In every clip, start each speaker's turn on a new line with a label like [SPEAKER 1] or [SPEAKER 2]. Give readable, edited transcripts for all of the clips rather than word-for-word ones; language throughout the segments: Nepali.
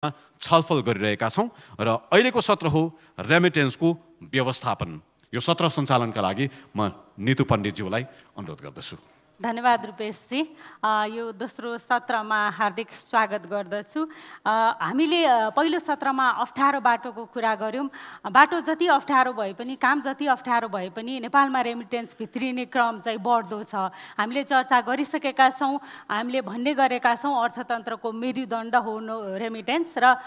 [SPEAKER 1] छलफल गरिरहेका छौं र अहिलेको सत्र हो रेमिटेन्सको व्यवस्थापन। यो सत्र सञ्चालनका लागि म नितु पण्डितज्यूलाई अनुरोध गर्दछु।
[SPEAKER 2] धन्यवाद रूपेशजी। यो दोस्रो सत्रमा हार्दिक स्वागत गर्दछु। हामीले पहिलो सत्रमा अप्ठ्यारो बाटोको कुरा गऱ्यौँ। बाटो जति अप्ठ्यारो भए पनि, काम जति अप्ठ्यारो भए पनि नेपालमा रेमिटेन्स भित्रिने क्रम चाहिँ बढ्दो छ। हामीले चर्चा गरिसकेका छौँ, हामीले भन्ने गरेका छौँ अर्थतन्त्रको मेरुदण्ड हो रेमिटेन्स र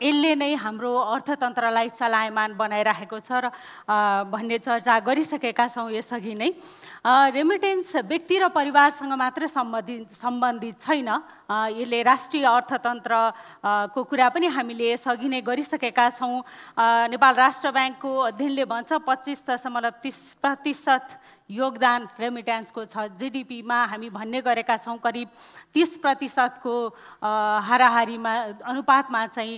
[SPEAKER 2] यसले नै हाम्रो अर्थतन्त्रलाई चलायमान बनाइराखेको छ र भन्ने चर्चा गरिसकेका छौँ यसअघि नै। रेमिटेन्स व्यक्ति र परिवारसँग मात्र सम्बन्धित छैन, यसले राष्ट्रिय अर्थतन्त्रको कुरा पनि हामीले यसअघि नै गरिसकेका छौँ। नेपाल राष्ट्र ब्याङ्कको अध्ययनले भन्छ 25.30% योगदान रेमिटेन्सको छ। जीडीपीमा हामी भन्ने गरेका छौँ करिब 30% को हाराहारीमा अनुपातमा चाहिँ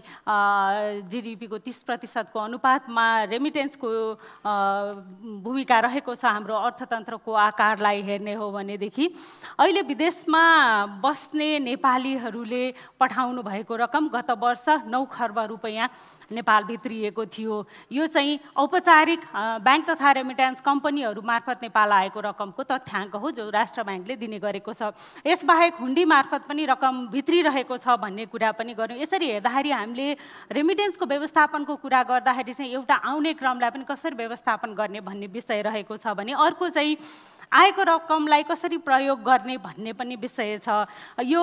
[SPEAKER 2] जीडीपीको 30% को अनुपातमा रेमिटेन्सको भूमिका रहेको छ हाम्रो अर्थतन्त्रको आकारलाई हेर्ने हो भनेदेखि। अहिले विदेशमा बस्ने नेपालीहरूले पठाउनु भएको रकम गत वर्ष 9 खर्ब रुपैयाँ नेपाल भित्रिएको थियो। यो चाहिँ औपचारिक ब्याङ्क तथा रेमिटेन्स कम्पनीहरू मार्फत नेपाल आएको रकमको तथ्याङ्क हो जो राष्ट्र ब्याङ्कले दिने गरेको छ। यसबाहेक हुन्डी मार्फत पनि रकम भित्रिरहेको छ भन्ने कुरा पनि गर्यौँ। यसरी हेर्दाखेरि हामीले रेमिटेन्सको व्यवस्थापनको कुरा गर्दाखेरि चाहिँ एउटा आउने क्रमलाई पनि कसरी व्यवस्थापन गर्ने भन्ने विषय रहेको छ भने अर्को चाहिँ आएको रकमलाई कसरी प्रयोग गर्ने भन्ने पनि विषय छ। यो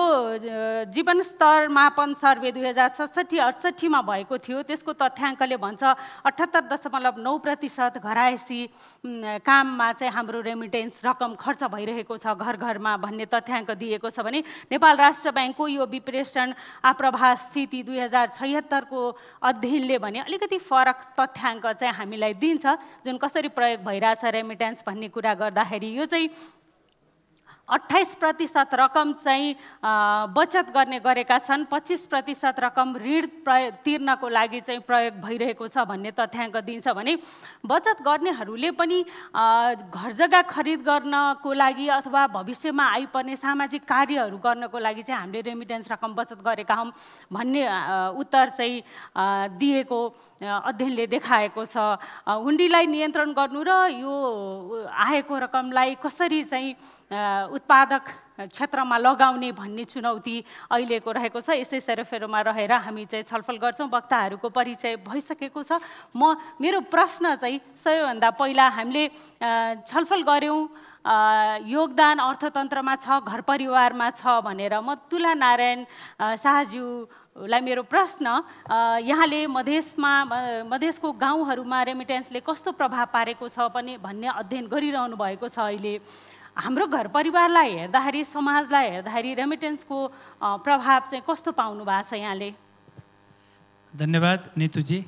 [SPEAKER 2] जीवन स्तर मापन सर्वे 2067-68 मा भएको थियो। त्यसको तथ्याङ्कले भन्छ 78.9% घरायसी काममा चाहिँ हाम्रो रेमिटेन्स रकम खर्च भइरहेको छ घर घरमा भन्ने तथ्याङ्क दिएको छ भने नेपाल राष्ट्र ब्याङ्कको यो विप्रेषण आप्रभास स्थिति 2076 को अध्ययनले भने अलिकति फरक तथ्याङ्क चाहिँ हामीलाई दिन्छ जुन कसरी प्रयोग भइरहेछ रेमिटेन्स भन्ने कुरा गर्दाखेरि। यो चाहिँ 28% रकम चाहिँ बचत गर्ने गरेका छन्, 25% रकम ऋण तिर्नको लागि चाहिँ प्रयोग भइरहेको छ भन्ने तथ्याङ्क दिन्छ भने बचत गर्नेहरूले पनि घर जग्गा खरिद गर्नको लागि अथवा भविष्यमा आइपर्ने सामाजिक कार्यहरू गर्नको लागि चाहिँ हामीले रेमिटेन्स रकम बचत गरेका हौँ भन्ने उत्तर चाहिँ दिएको अध्ययनले देखाएको छ। हुन्डीलाई नियन्त्रण गर्नु र यो आएको रकमलाई कसरी चाहिँ उत्पादक क्षेत्रमा लगाउने भन्ने चुनौती अहिलेको रहेको छ। यसै सेरोफेरोमा रहेर हामी चाहिँ छलफल गर्छौँ। वक्ताहरूको परिचय भइसकेको छ। मेरो प्रश्न चाहिँ सबैभन्दा पहिला हामीले छलफल गऱ्यौँ योगदान अर्थतन्त्रमा छ, घर परिवारमा छ भनेर। म तुला नारायण शाहज्यूलाई मेरो प्रश्न, यहाँले मधेसको गाउँहरूमा रेमिटेन्सले कस्तो प्रभाव पारेको छ भन्ने अध्ययन गरिरहनु भएको छ। अहिले हाम्रो घर परिवारलाई हेर्दाखेरि, समाजलाई हेर्दाखेरि रेमिटेन्सको प्रभाव चाहिँ कस्तो पाउनु भएको छ यहाँले?
[SPEAKER 3] धन्यवाद नितुजी।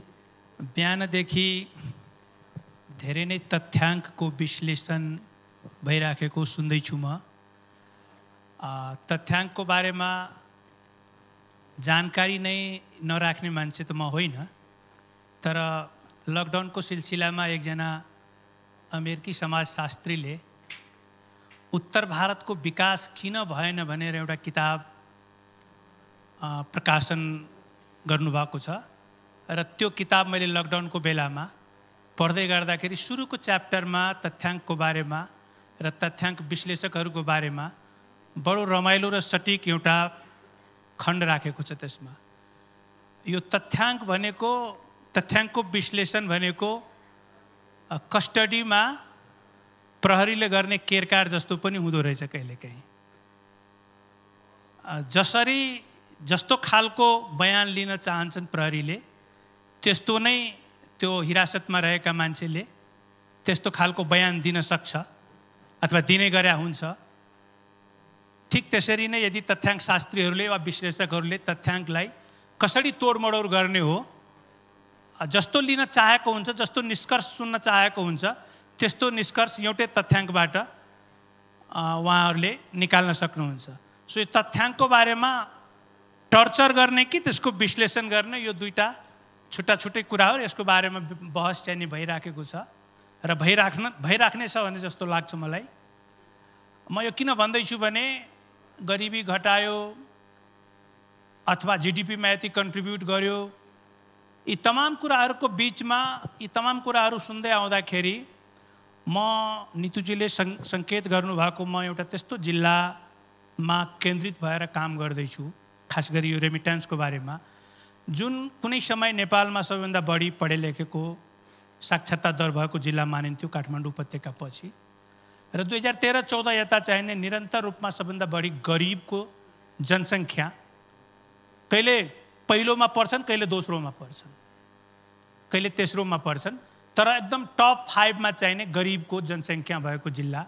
[SPEAKER 3] बिहानदेखि धेरै नै तथ्याङ्कको विश्लेषण भइराखेको सुन्दैछु म। तथ्याङ्कको बारेमा जानकारी नै नराख्ने मान्छे त म होइन, तर लकडाउनको सिलसिलामा एकजना अमेरिकी समाजशास्त्रीले उत्तर भारतको विकास किन भएन भनेर एउटा किताब प्रकाशन गर्नुभएको छ र त्यो किताब मैले लकडाउनको बेलामा पढ्दै गर्दाखेरि सुरुको च्याप्टरमा तथ्याङ्कको बारेमा र तथ्याङ्क विश्लेषकहरूको बारेमा बडो रमाइलो र सटिक एउटा खण्ड राखेको छ। त्यसमा यो तथ्याङ्कको विश्लेषण भनेको कस्टडीमा प्रहरीले गर्ने केरकार जस्तो पनि हुँदो रहेछ कहिलेकाहीँ। जस्तो खालको बयान लिन चाहन्छन् प्रहरीले त्यस्तो नै त्यो हिरासतमा रहेका मान्छेले त्यस्तो खालको बयान दिन सक्छ अथवा दिने गरे हुन्छ। ठिक त्यसरी नै यदि तथ्याङ्क शास्त्रीहरूले वा विश्लेषकहरूले तथ्याङ्कलाई कसरी तोडमोड गर्ने हो, जस्तो लिन चाहेको हुन्छ, जस्तो निष्कर्ष सुन्न चाहेको हुन्छ, त्यस्तो निष्कर्ष एउटै तथ्याङ्कबाट उहाँहरूले निकाल्न सक्नुहुन्छ। सो यो तथ्याङ्कको बारेमा टर्चर गर्ने कि त्यसको विश्लेषण गर्ने, यो दुईटा छुट्टा छुट्टै कुरा हो। यसको बारेमा बहस चाहिँ भइराखेको छ र भइराख्ने छ भने जस्तो लाग्छ मलाई। म यो किन भन्दैछु भने गरिबी घटायो, अथवा जिडिपीमा यति कन्ट्रिब्युट गर्यो, यी तमाम कुराहरूको बिचमा यी तमाम कुराहरू सुन्दै आउँदाखेरि म नितुजीले सङ्केत गर्नुभएको म एउटा त्यस्तो जिल्लामा केन्द्रित भएर काम गर्दैछु, खास गरी यो रेमिट्यान्सको बारेमा, जुन कुनै समय नेपालमा सबैभन्दा बढी पढे लेखेको साक्षरता दर भएको जिल्ला मानिन्थ्यो काठमाडौँ उपत्यका पछि, र 2013-14 यता चाहिने निरन्तर रूपमा सबभन्दा बढी गरिबको जनसङ्ख्या कहिले पहिलोमा पर्छन्, कहिले दोस्रोमा पर्छन्, कहिले तेस्रोमा पर्छन्, तर एकदम टप 5 मा चाहिने गरिबको जनसङ्ख्या भएको जिल्ला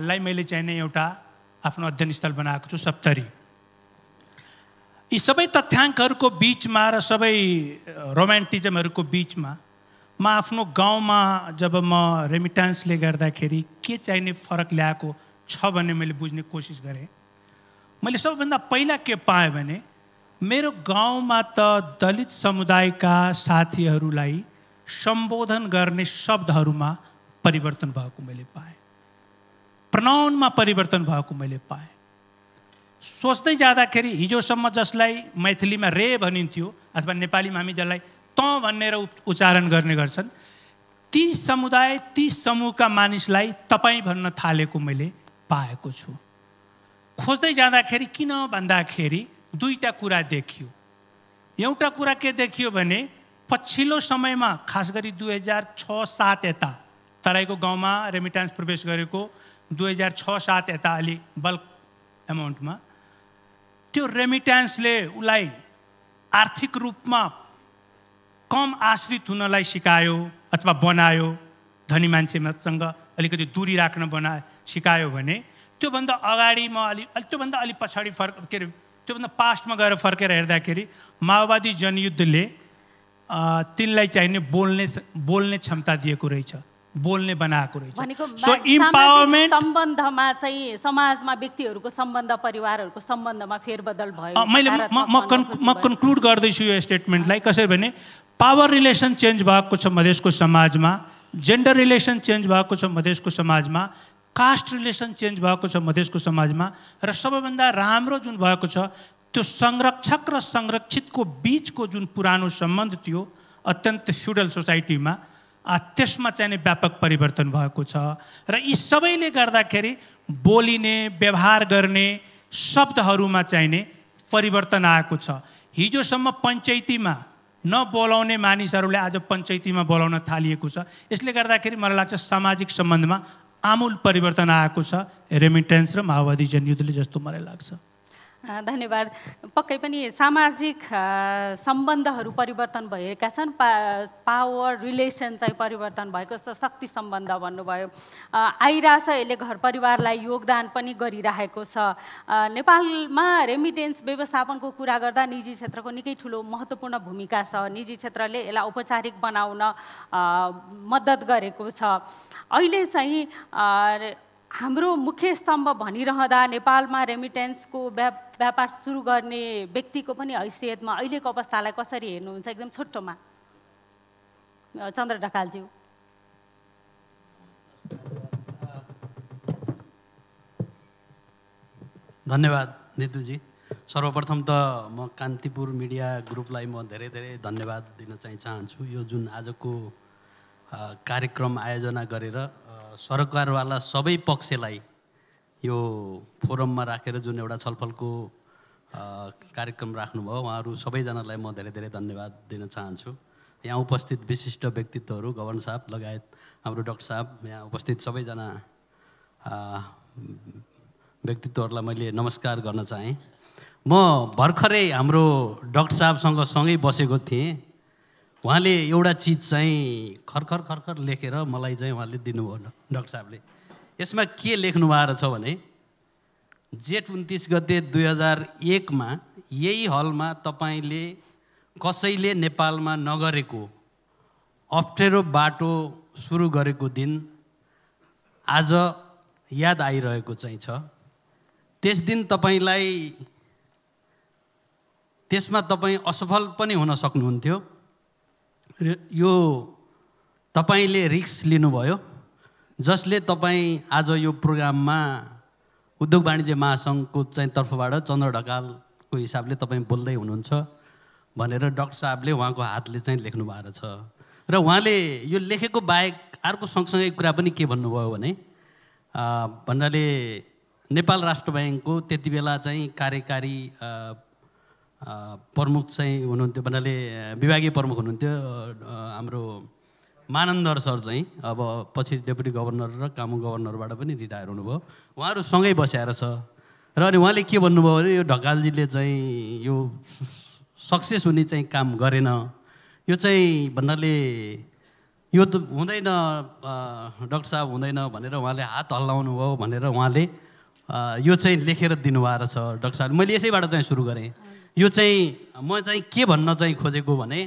[SPEAKER 3] लाई मैले चाहिने एउटा आफ्नो अध्ययन स्थल बनाएको छु, सप्तरी। यी सबै तथ्याङ्कहरूको बिचमा र सबै रोमान्टिजमहरूको बिचमा म आफ्नो गाउँमा जब म रेमिट्यान्सले गर्दाखेरि के चाहिने फरक ल्याएको छ भन्ने मैले बुझ्ने कोसिस गरेँ। मैले सबैभन्दा पहिला के पाएँ भने मेरो गाउँमा त दलित समुदायका साथीहरूलाई सम्बोधन गर्ने शब्दहरूमा परिवर्तन भएको मैले पाएँ, प्रनाउनमा परिवर्तन भएको मैले पाएँ। सोच्दै जाँदाखेरि हिजोसम्म जसलाई मैथिलीमा रे भनिन्थ्यो अथवा नेपालीमा हामी जसलाई त भनेर उच्चारण गर्ने गर्छन्, ती समुदाय ती समूहका मानिसलाई तपाईँ भन्न थालेको मैले पाएको छु। खोज्दै जाँदाखेरि किन भन्दाखेरि दुईटा कुरा देखियो। एउटा कुरा के देखियो भने पछिल्लो समयमा खास गरी 2006-07 यता तराईको गाउँमा रेमिट्यान्स प्रवेश गरेको 2006-07 यता अलि बल्क एमाउन्टमा त्यो रेमिट्यान्सले उसलाई आर्थिक रूपमा कम आश्रित हुनलाई सिकायो अथवा बनायो, धनी मान्छेसँग अलिकति दूरी राख्न सिकायो भने त्योभन्दा अगाडि म त्योभन्दा अलि पछाडि त्योभन्दा पास्टमा गएर फर्केर हेर्दाखेरि माओवादी जनयुद्धले तिनलाई चाहिने बोल्ने क्षमता दिएको रहेछ, बोल्ने बनाएको रहेछ।
[SPEAKER 2] सो इम्पावरमेन्ट सम्बन्धमा चाहिँ समाजमा व्यक्तिहरूको सम्बन्ध, परिवारहरूको सम्बन्धमा फेरबदल भयो।
[SPEAKER 3] म कन्क्लुड गर्दैछु यो स्टेटमेन्टलाई कसरी भने पावर रिलेसन चेन्ज भएको छ मधेसको समाजमा, जेन्डर रिलेसन चेन्ज भएको छ मधेसको समाजमा, कास्ट रिलेसन चेन्ज भएको छ मधेसको समाजमा, र सबैभन्दा राम्रो जुन भएको छ त्यो संरक्षक र संरक्षितको बिचको जुन पुरानो सम्बन्ध थियो अत्यन्त फ्युडल सोसाइटीमा, त्यसमा चाहिने व्यापक परिवर्तन भएको छ। र यी सबैले गर्दाखेरि बोलिने व्यवहार गर्ने शब्दहरूमा चाहिने परिवर्तन आएको छ। हिजोसम्म पञ्चायतीमा नबोलाउने मानिसहरूले आज पञ्चायतीमा बोलाउन थालिएको छ। यसले गर्दाखेरि मलाई लाग्छ सामाजिक सम्बन्धमा आमूल परिवर्तन आएको छ रेमिट्यान्स र माओवादी जनयुद्धले जस्तो मलाई लाग्छ।
[SPEAKER 2] धन्यवाद। पक्कै पनि सामाजिक सम्बन्धहरू परिवर्तन भएका छन्, पावर रिलेसन चाहिँ परिवर्तन भएको छ, शक्ति सम्बन्ध भन्नुभयो आइरहेछ। यसले घर परिवारलाई योगदान पनि गरिरहेको छ। नेपालमा रेमिटेन्स व्यवस्थापनको कुरा गर्दा निजी क्षेत्रको निकै ठुलो महत्त्वपूर्ण भूमिका छ। निजी क्षेत्रले यसलाई औपचारिक बनाउन मद्दत गरेको छ। अहिले चाहिँ हाम्रो मुख्य स्तम्भ भनिरहँदा नेपालमा रेमिटेन्सको व्यापार सुरु गर्ने व्यक्तिको पनि हैसियतमा अहिलेको अवस्थालाई कसरी हेर्नुहुन्छ? एकदम छोटोमा चन्द्र ढकालज्यू।
[SPEAKER 4] धन्यवाद नितुजी। सर्वप्रथम त म कान्तिपुर मिडिया ग्रुपलाई म धेरै धेरै धन्यवाद दिन चाहिँ चाहन्छु। यो जुन आजको कार्यक्रम आयोजना गरेर सरकारवाला सबै पक्षलाई यो फोरममा राखेर जुन एउटा छलफलको कार्यक्रम राख्नुभयो, उहाँहरू सबैजनालाई म धेरै धेरै धन्यवाद दिन चाहन्छु। यहाँ उपस्थित विशिष्ट व्यक्तित्वहरू गवर्नर साहब लगायत हाम्रो डाक्टर साहब, यहाँ उपस्थित सबैजना व्यक्तित्वहरूलाई मैले नमस्कार गर्न चाहेँ। म भर्खरै हाम्रो डाक्टर साहबसँग सँगै बसेको थिएँ। उहाँले एउटा चिज चाहिँ खर्खर खर्खर लेखेर मलाई चाहिँ उहाँले दिनुभयो डाक्टर साहबले। यसमा के लेख्नु भएको छ भने जेठ 29 गते 2001 मा यही हलमा तपाईँले कसैले नेपालमा नगरेको अप्ठ्यारो बाटो सुरु गरेको दिन आज याद आइरहेको चाहिँ छ। त्यस दिन तपाईँलाई त्यसमा तपाईँ असफल पनि हुन सक्नुहुन्थ्यो। यो तपाईँले रिस्क लिनुभयो, जसले तपाईँ आज यो प्रोग्राममा उद्योग वाणिज्य महासङ्घको चाहिँ तर्फबाट चन्द्र ढकाल को हिसाबले तपाईँ बोल्दै हुनुहुन्छ भनेर डाक्टर साहबले उहाँको हातले चाहिँ लेख्नु भएको छ। र उहाँले यो लेखेको बाहेक अर्को सँगसँगै कुरा पनि के भन्नुभयो भने भन्नाले नेपाल राष्ट्र ब्याङ्कको त्यति बेला चाहिँ कार्यकारी प्रमुख चाहिँ हुनुहुन्थ्यो, भन्नाले विभागीय प्रमुख हुनुहुन्थ्यो हाम्रो मानन्दर सर चाहिँ, अब पछि डेपुटी गभर्नर र कानुन गभर्नरबाट पनि रिटायर हुनुभयो। उहाँहरू सँगै बस्याएर छ। र अनि उहाँले के भन्नुभयो भने यो ढकालजीले चाहिँ यो सक्सेस हुने चाहिँ काम गरेन, यो चाहिँ भन्नाले यो त हुँदैन डाक्टर साहब हुँदैन भनेर उहाँले हात हल्लाउनु भयो भनेर उहाँले यो चाहिँ लेखेर दिनुभएको छ डाक्टर साहब। मैले यसैबाट चाहिँ सुरु गरेँ। यो चाहिँ म चाहिँ के भन्न चाहिँ खोजेको भने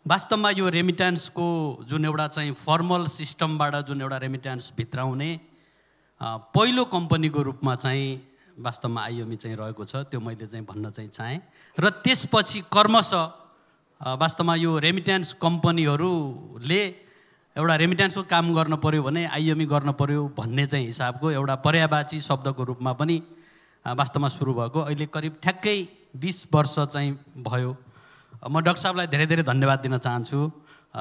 [SPEAKER 4] वास्तवमा यो रेमिट्यान्सको जुन एउटा चाहिँ फर्मल सिस्टमबाट जुन एउटा रेमिट्यान्स भित्राउने पहिलो कम्पनीको रूपमा चाहिँ वास्तवमा आइएमई चाहिँ रहेको छ, त्यो मैले चाहिँ भन्न चाहिँ चाहेँ। र त्यसपछि क्रमशः वास्तवमा यो रेमिट्यान्स कम्पनीहरूले एउटा रेमिट्यान्सको काम गर्न पर्यो भने आइएमई गर्न पर्यो भन्ने चाहिँ हिसाबको एउटा पर्यायवाची शब्दको रूपमा पनि वास्तवमा सुरु भएको अहिले करिब ठ्याक्कै 20 वर्ष चाहिँ भयो। म डाक्टर साहबलाई धेरै धेरै धन्यवाद दिन चाहन्छु।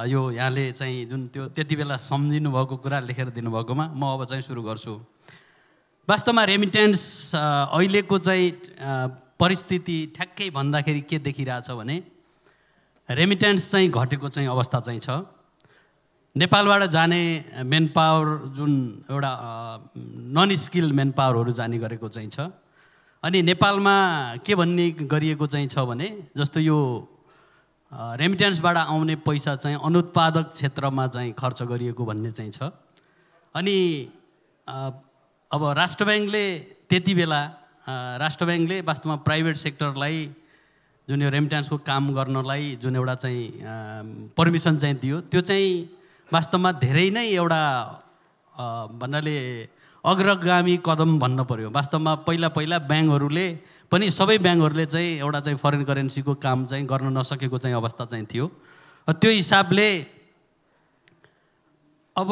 [SPEAKER 4] यो यहाँले चाहिँ जुन त्यो त्यति बेला सम्झिनु भएको कुरा लेखेर दिनुभएकोमा। म अब चाहिँ सुरु गर्छु। वास्तवमा रेमिट्यान्स अहिलेको चाहिँ परिस्थिति ठ्याक्कै भन्दाखेरि के देखिरहेछ भने रेमिट्यान्स चाहिँ घटेको चाहिँ अवस्था चाहिँ छ। नेपालबाट जाने मेन पावर जुन एउटा नन स्किल मेन पावरहरू जाने गरेको चाहिँ छ। अनि नेपालमा के भन्ने गरिएको चाहिँ छ भने जस्तो यो रेमिट्यान्सबाट आउने पैसा चाहिँ अनुत्पादक क्षेत्रमा चाहिँ खर्च गरिएको भन्ने चाहिँ छ। अनि अब राष्ट्र ब्याङ्कले त्यति बेला वास्तवमा प्राइभेट सेक्टरलाई जुन यो रेमिट्यान्सको काम गर्नलाई जुन एउटा चाहिँ पर्मिसन चाहिँ दियो, त्यो चाहिँ वास्तवमा धेरै नै एउटा भन्नाले अग्रगामी कदम भन्न पर्यो। वास्तवमा पहिला ब्याङ्कहरूले पनि सबै ब्याङ्कहरूले चाहिँ एउटा चाहिँ फरेन करेन्सीको काम चाहिँ गर्न नसकेको चाहिँ अवस्था चाहिँ थियो। त्यो हिसाबले अब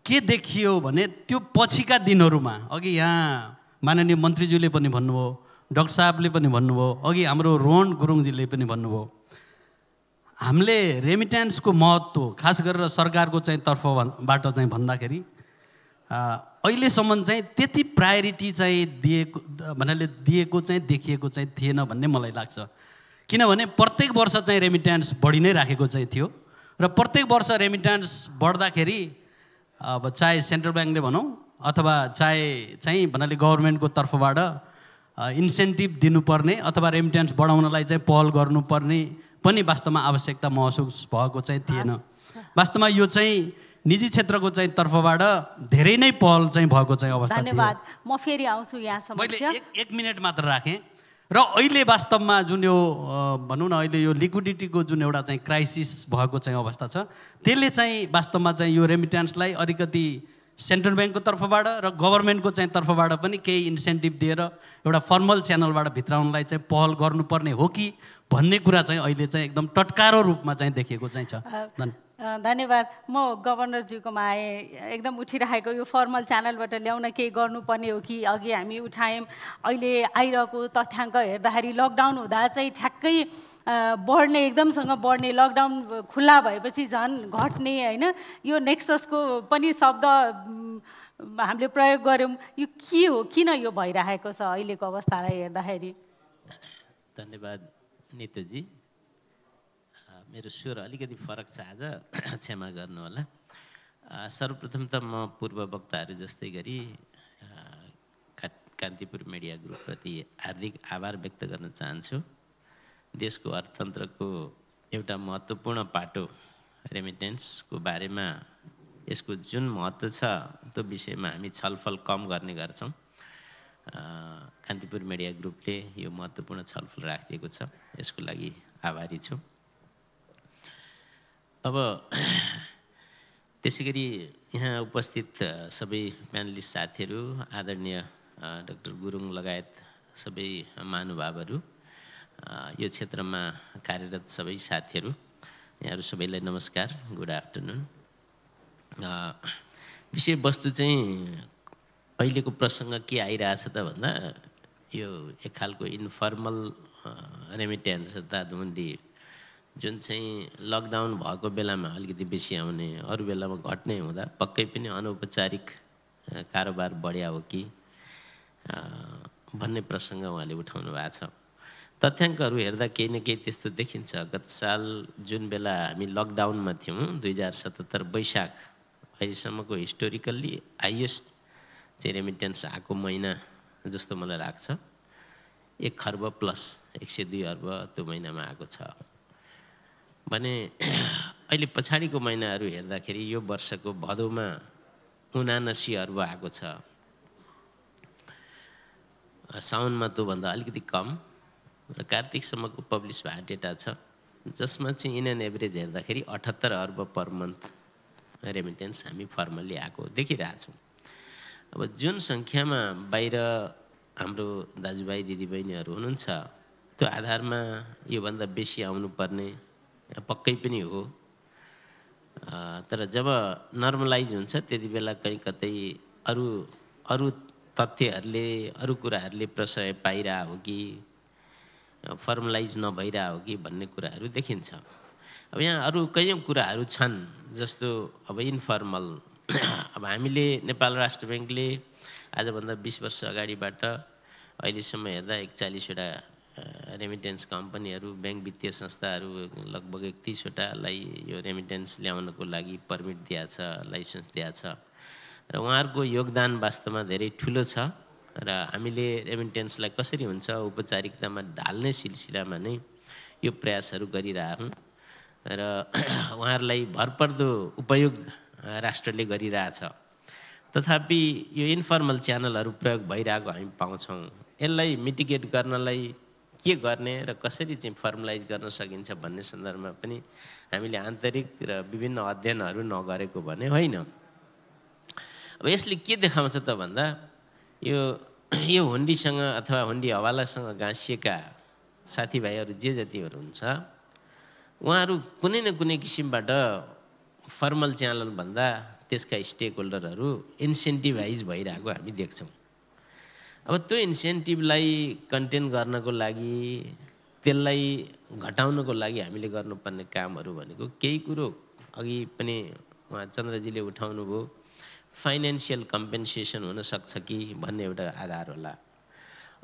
[SPEAKER 4] के देखियो भने त्यो पछिका दिनहरूमा अघि यहाँ माननीय मन्त्रीज्यूले पनि भन्नुभयो, डाक्टर साहबले पनि भन्नुभयो, अघि हाम्रो रोहन गुरुङजीले पनि भन्नुभयो, हामीले रेमिट्यान्सको महत्त्व खास गरेर सरकारको चाहिँ तर्फबाट चाहिँ भन्दाखेरि अहिलेसम्म चाहिँ त्यति प्रायोरिटी चाहिँ दिएको चाहिँ देखिएको चाहिँ थिएन भन्ने मलाई लाग्छ। किनभने प्रत्येक वर्ष चाहिँ रेमिट्यान्स बढी नै राखेको चाहिँ थियो र प्रत्येक वर्ष रेमिट्यान्स बढ्दाखेरि अब चाहे सेन्ट्रल ब्याङ्कले भनौँ अथवा चाहे चाहिँ भन्नाले गभर्मेन्टको तर्फबाट इन्सेन्टिभ दिनुपर्ने अथवा रेमिट्यान्स बढाउनलाई चाहिँ पहल गर्नुपर्ने पनि वास्तवमा आवश्यकता महसुस भएको चाहिँ थिएन। वास्तवमा यो चाहिँ निजी क्षेत्रको चाहिँ तर्फबाट धेरै नै पहल चाहिँ भएको चाहिँ अवस्था थियो।
[SPEAKER 2] धन्यवाद। म फेरि आउँछु यहाँसम्म।
[SPEAKER 4] मैले एक मिनट मात्र राखेँ। र अहिले वास्तवमा जुन यो भनौँ न अहिले यो लिक्विडिटीको जुन एउटा चाहिँ क्राइसिस भएको चाहिँ अवस्था छ, त्यसले चाहिँ वास्तवमा चाहिँ यो रेमिट्यान्सलाई अलिकति सेन्ट्रल ब्याङ्कको तर्फबाट र गभर्मेन्टको चाहिँ तर्फबाट पनि केही इन्सेन्टिभ दिएर एउटा फर्मल च्यानलबाट भित्राउनलाई चाहिँ पहल गर्नुपर्ने हो कि भन्ने कुरा चाहिँ अहिले चाहिँ एकदम टटकारो रूपमा चाहिँ देखिएको चाहिँ छ।
[SPEAKER 2] धन्यवाद। म गभर्नरज्यूकोमा आएँ। एकदम उठिरहेको यो फर्मल च्यानलबाट ल्याउन केही गर्नुपर्ने हो कि अघि हामी उठायौँ। अहिले आइरहेको तथ्याङ्क हेर्दाखेरि लकडाउन हुँदा चाहिँ ठ्याक्कै बढ्ने एकदमसँग बढ्ने, लकडाउन खुल्ला भएपछि झन् घट्ने होइन, यो नेक्ससको पनि शब्द हामीले प्रयोग गऱ्यौँ। यो के हो, किन यो भइरहेको छ अहिलेको अवस्थालाई हेर्दाखेरि?
[SPEAKER 5] धन्यवाद नितुजी। मेरो स्वर अलिकति फरक छ आज, क्षमा गर्नु होला। सर्वप्रथम त म पूर्व वक्ताहरू जस्तै गरी कान्तिपुर मिडिया ग्रुपप्रति हार्दिक आभार व्यक्त गर्न चाहन्छु। देशको अर्थतन्त्रको एउटा महत्त्वपूर्ण पाटो रेमिटेन्सको बारेमा यसको जुन महत्त्व छ त्यो विषयमा हामी छलफल कम गर्ने गर्छौँ। कान्तिपुर मिडिया ग्रुपले यो महत्त्वपूर्ण छलफल राखिदिएको छ, यसको लागि आभारी छु। अब त्यसै गरी यहाँ उपस्थित सबै प्यानलिस्ट साथीहरू, आदरणीय डाक्टर गुरुङ लगायत सबै महानुभावहरू, यो क्षेत्रमा कार्यरत सबै साथीहरू, यहाँहरू सबैलाई नमस्कार, गुड आफ्टरनुन। विषयवस्तु चाहिँ अहिलेको प्रसङ्ग के आइरहेछ त भन्दा यो एक खालको इन्फर्मल रेमिटेन्स अर्थात् हुन्डी जुन चाहिँ लकडाउन भएको बेलामा अलिकति बेसी आउने अरू बेलामा घट्ने हुँदा पक्कै पनि अनौपचारिक कारोबार बढ्या हो कि भन्ने प्रसङ्ग उहाँले उठाउनु भएको छ। तथ्याङ्कहरू हेर्दा केही न केही त्यस्तो देखिन्छ। गत साल जुन बेला हामी लकडाउनमा थियौँ 2077 वैशाख अहिलेसम्मको हिस्टोरिकल्ली हाइएस्ट चाहिँ रेमिटेन्स आएको महिना जस्तो मलाई लाग्छ। 1 खर्ब प्लस 102 अर्ब त्यो महिनामा आएको छ भने अहिले पछाडिको महिनाहरू हेर्दाखेरि यो वर्षको भदौमा 79 अर्ब आएको छ। साउनमा त्योभन्दा अलिकति कम र कार्तिकसम्मको पब्लिस भएको डेटा छ जसमा चाहिँ इन एन एभरेज हेर्दाखेरि 78 अर्ब पर मन्थ रेमिटेन्स हामी फर्मल्ली आएको देखिरहेछौँ। अब जुन सङ्ख्यामा बाहिर हाम्रो दाजुभाइ दिदीबहिनीहरू हुनुहुन्छ त्यो आधारमा योभन्दा बेसी आउनुपर्ने पक्कै पनि हो। तर जब नर्मलाइज हुन्छ त्यति बेला कहीँ कतै अरू तथ्यहरूले अरू कुराहरूले प्रशय पाइरह हो कि फर्मलाइज नभइरह हो कि भन्ने कुराहरू देखिन्छ। अब यहाँ अरू कयौँ कुराहरू छन् जस्तो अब इन्फर्मल अब हामीले नेपाल राष्ट्र ब्याङ्कले आजभन्दा 20 वर्ष अगाडिबाट अहिलेसम्म हेर्दा 41वटा रेमिटेन्स कम्पनीहरू ब्याङ्क वित्तीय संस्थाहरू लगभग 31वटालाई यो रेमिटेन्स ल्याउनको लागि पर्मिट दिएछ, लाइसेन्स दिएछ र उहाँहरूको योगदान वास्तवमा धेरै ठुलो छ र हामीले रेमिटेन्सलाई कसरी हुन्छ औपचारिकतामा ढाल्ने सिलसिलामा नै यो प्रयासहरू गरिरहेछौँ र उहाँहरूलाई भरपर्दो उपयोग राष्ट्रले गरिरहेछ। तथापि यो इन्फर्मल च्यानलहरू प्रयोग भइरहेको हामी पाउँछौँ। यसलाई मिटिगेट गर्नलाई के गर्ने र कसरी चाहिँ फर्मलाइज गर्न सकिन्छ भन्ने सन्दर्भमा पनि हामीले आन्तरिक र विभिन्न अध्ययनहरू नगरेको भने होइन। अब यसले के देखाउँछ त भन्दा यो हुन्डीसँग अथवा हुन्डी हवालासँग गाँसिएका साथीभाइहरू जे जतिहरू हुन्छ उहाँहरू कुनै न कुनै किसिमबाट फर्मल च्यानलभन्दा त्यसका स्टेक होल्डरहरू इन्सेन्टिभाइज भइरहेको हामी देख्छौँ। अब त्यो इन्सेन्टिभलाई कन्टेन गर्नको लागि त्यसलाई घटाउनको लागि हामीले गर्नुपर्ने कामहरू भनेको केही कुरो अघि पनि उहाँ चन्द्रजीले उठाउनु भयो फाइनेन्सियल कम्पेन्सेसन हुन सक्छ कि भन्ने एउटा आधार होला।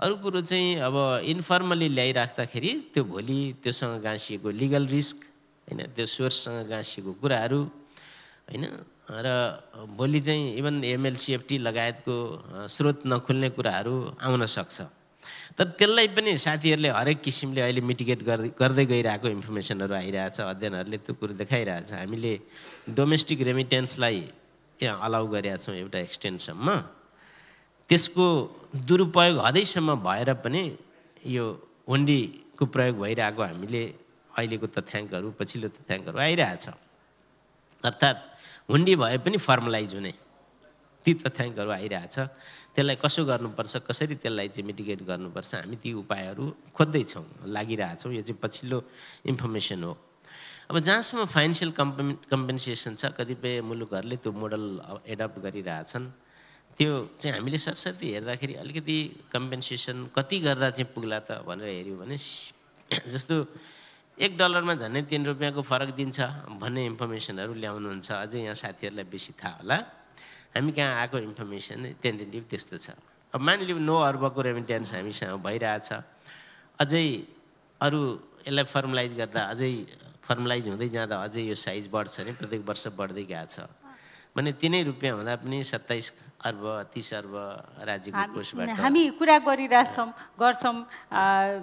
[SPEAKER 5] अरू कुरो चाहिँ अब इन्फर्मली ल्याइराख्दाखेरि त्यो भोलि त्योसँग गाँसिएको लिगल रिस्क होइन त्यो सोर्ससँग गाँसिएको कुराहरू होइन र भोलि चाहिँ इभन एमएलसिएफटी लगायतको स्रोत नखुल्ने कुराहरू आउन सक्छ। तर त्यसलाई पनि साथीहरूले हरेक किसिमले अहिले मिटिगेट गर्दै गइरहेको इन्फर्मेसनहरू आइरहेछ, अध्ययनहरूले त्यो कुरो देखाइरहेछ। हामीले डोमेस्टिक रेमिटेन्सलाई यहाँ अलाउ गरेका छौँ एउटा एक्सटेन्टसम्म, त्यसको दुरुपयोग हदैसम्म भएर पनि यो हुन्डीको प्रयोग भइरहेको हामीले अहिलेको तथ्याङ्कहरू पछिल्लो तथ्याङ्कहरू आइरहेछ। अर्थात् हुन्डी भए पनि फर्मलाइज हुने ती तथ्याङ्कहरू आइरहेछ। त्यसलाई कसो गर्नुपर्छ, कसरी त्यसलाई चाहिँ मिटिगेट गर्नुपर्छ हामी ती उपायहरू खोज्दैछौँ, लागिरहेछौँ। यो चाहिँ पछिल्लो इन्फर्मेसन हो। अब जहाँसम्म फाइनेन्सियल कम्पेन्सेसन छ कतिपय मुलुकहरूले त्यो मोडल एडप्ट गरिरहेछन्। त्यो चाहिँ हामीले सरसर्ती हेर्दाखेरि अलिकति कम्पेन्सेसन कति गर्दा चाहिँ पुग्ला त भनेर हेऱ्यौँ भने जस्तो $1 मा झन्डै ₹3 फरक दिन्छ भन्ने इन्फर्मेसनहरू ल्याउनुहुन्छ। अझै यहाँ साथीहरूलाई बेसी थाहा होला। हामी कहाँ आएको इन्फर्मेसन टेन्टेटिभ त्यस्तो छ। अब मानिलिउँ 9 अर्बको रेमिटेन्स हामीसँग भइरहेछ, अझै अरू यसलाई फर्मलाइज गर्दा अझै फर्मलाइज हुँदै जाँदा अझै यो साइज बढ्छ नि, प्रत्येक वर्ष बढ्दै गएको छ भने ₹3 हुँदा पनि 27 अर्ब 30 अर्ब राज्यको कोषबाट
[SPEAKER 2] हामी कुरा गरिरहेछौँ गर्छौँ।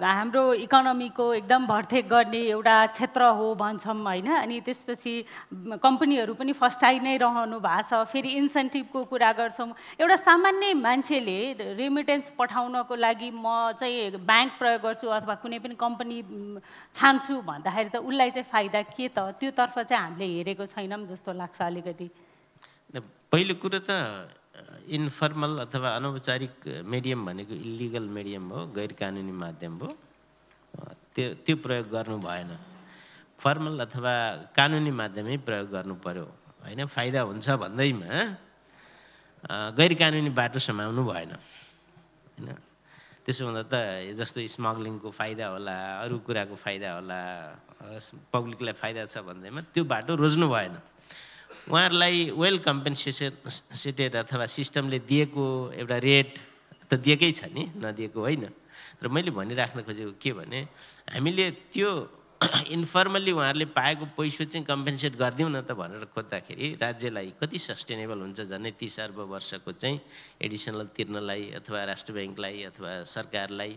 [SPEAKER 2] हाम्रो इकोनोमीको एकदम भरथेक गर्ने एउटा क्षेत्र हो भन्छौँ होइन। अनि त्यसपछि कम्पनीहरू पनि फस्टाइ नै रहनु भएको छ। फेरि इन्सेन्टिभको कुरा गर्छौँ। एउटा सामान्य मान्छेले रेमिटेन्स पठाउनको लागि म चाहिँ ब्याङ्क प्रयोग गर्छु अथवा कुनै पनि कम्पनी छान्छु भन्दाखेरि त उसलाई चाहिँ फाइदा के त, त्योतर्फ चाहिँ हामीले हेरेको छैनौँ जस्तो लाग्छ अलिकति।
[SPEAKER 5] पहिलो कुरो त इन्फर्मल अथवा अनौपचारिक मिडियम भनेको इलिगल मिडियम हो, गैर कानुनी माध्यम हो, त्यो प्रयोग गर्नु भएन। फर्मल अथवा कानुनी माध्यमै प्रयोग गर्नु पर्यो होइन। फाइदा हुन्छ भन्दैमा गैर कानुनी बाटो समाउनु भएन होइन। त्यसो हुँदा त जस्तो स्मग्लिङको फाइदा होला, अरू कुराको फाइदा होला, पब्लिकलाई फाइदा छ भन्दैमा त्यो बाटो रोज्नु भएन। उहाँहरूलाई वेल कम्पेन्सेटेड अथवा सिस्टमले दिएको एउटा रेट त दिएकै छ नि, नदिएको होइन। तर मैले भनिराख्न खोजेको के भने हामीले त्यो इन्फर्मल्ली उहाँहरूले पाएको पैसा चाहिँ कम्पेन्सेट गरिदिउँ न त भनेर खोज्दाखेरि राज्यलाई कति सस्टेनेबल हुन्छ, झन्डै 30 अर्ब वर्षको चाहिँ एडिसनल तिर्नलाई अथवा राष्ट्र ब्याङ्कलाई अथवा सरकारलाई।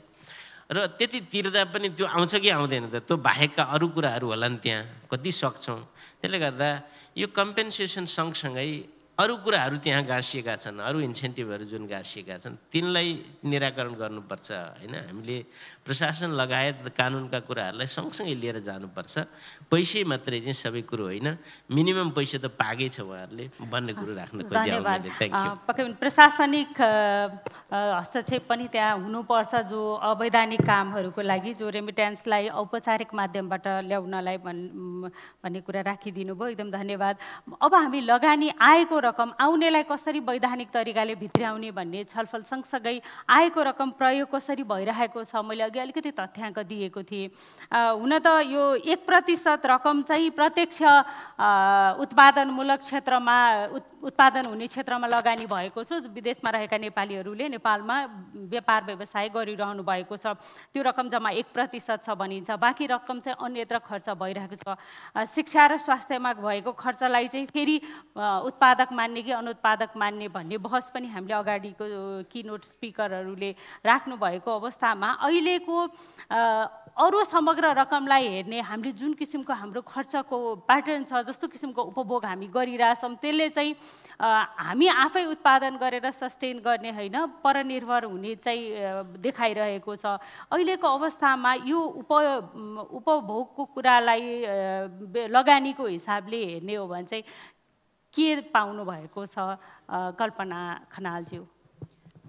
[SPEAKER 5] र त्यति तिर्दा पनि त्यो आउँछ कि आउँदैन त, त्यो बाहेकका अरू कुराहरू होला नि त्यहाँ, कति सक्छौँ। त्यसले गर्दा यो कम्पेन्सेसन सँगसँगै अरू कुराहरू त्यहाँ गाँसिएका छन्, अरू इन्सेन्टिभहरू जुन गाँसिएका छन् तिनलाई निराकरण गर्नुपर्छ होइन। हामीले प्रशासन लगायत कानुनका कुराहरूलाई सँगसँगै लिएर जानुपर्छ। पैसै मात्रै चाहिँ सबै कुरो होइन, मिनिमम पैसा त पाएकै छ उहाँहरूले भन्ने कुरो राख्न खोजेँ।
[SPEAKER 2] पक्कै पनि प्रशासनिक हस्तक्षेप पनि त्यहाँ हुनुपर्छ, जो अवैधानिक कामहरूको लागि, जो रेमिट्यान्सलाई औपचारिक माध्यमबाट ल्याउनलाई भन्ने कुरा राखिदिनु भयो, एकदम धन्यवाद। अब हामी लगानी आएको रकम आउनेलाई कसरी वैधानिक तरिकाले भित्र्याउने भन्ने छलफल सँगसँगै आएको रकम प्रयोग कसरी भइरहेको छ, मैले अघि अलिकति तथ्याङ्क दिएको थिएँ। हुन त यो 1% रकम चाहिँ प्रत्यक्ष उत्पादनमूलक क्षेत्रमा उत्पादन हुने क्षेत्रमा लगानी भएको छ। विदेशमा रहेका नेपालीहरूले नेपालमा व्यापार व्यवसाय गरिरहनु भएको छ, त्यो रकम जम्मा 1% छ भनिन्छ। बाँकी रकम चाहिँ अन्यत्र खर्च भइरहेको छ। शिक्षा र स्वास्थ्यमा भएको खर्चलाई चाहिँ फेरि उत्पादक मान्ने कि अनुत्पादक मान्ने भन्ने बहस पनि हामीले अगाडिको किनोट स्पिकरहरूले राख्नु भएको अवस्थामा अहिलेको अरू समग्र रकमलाई हेर्ने हामीले जुन किसिमको हाम्रो खर्चको प्याटर्न छ, जस्तो किसिमको उपभोग हामी गरिरहेछौँ, त्यसले चाहिँ हामी आफै उत्पादन गरेर सस्टेन गर्ने होइन, परनिर्भर हुने चाहिँ देखाइरहेको छ। अहिलेको अवस्थामा यो उपभोगको कुरालाई लगानीको हिसाबले हेर्ने हो भने चाहिँ के पाउनु भएको छ कल्पना खनालज्यू?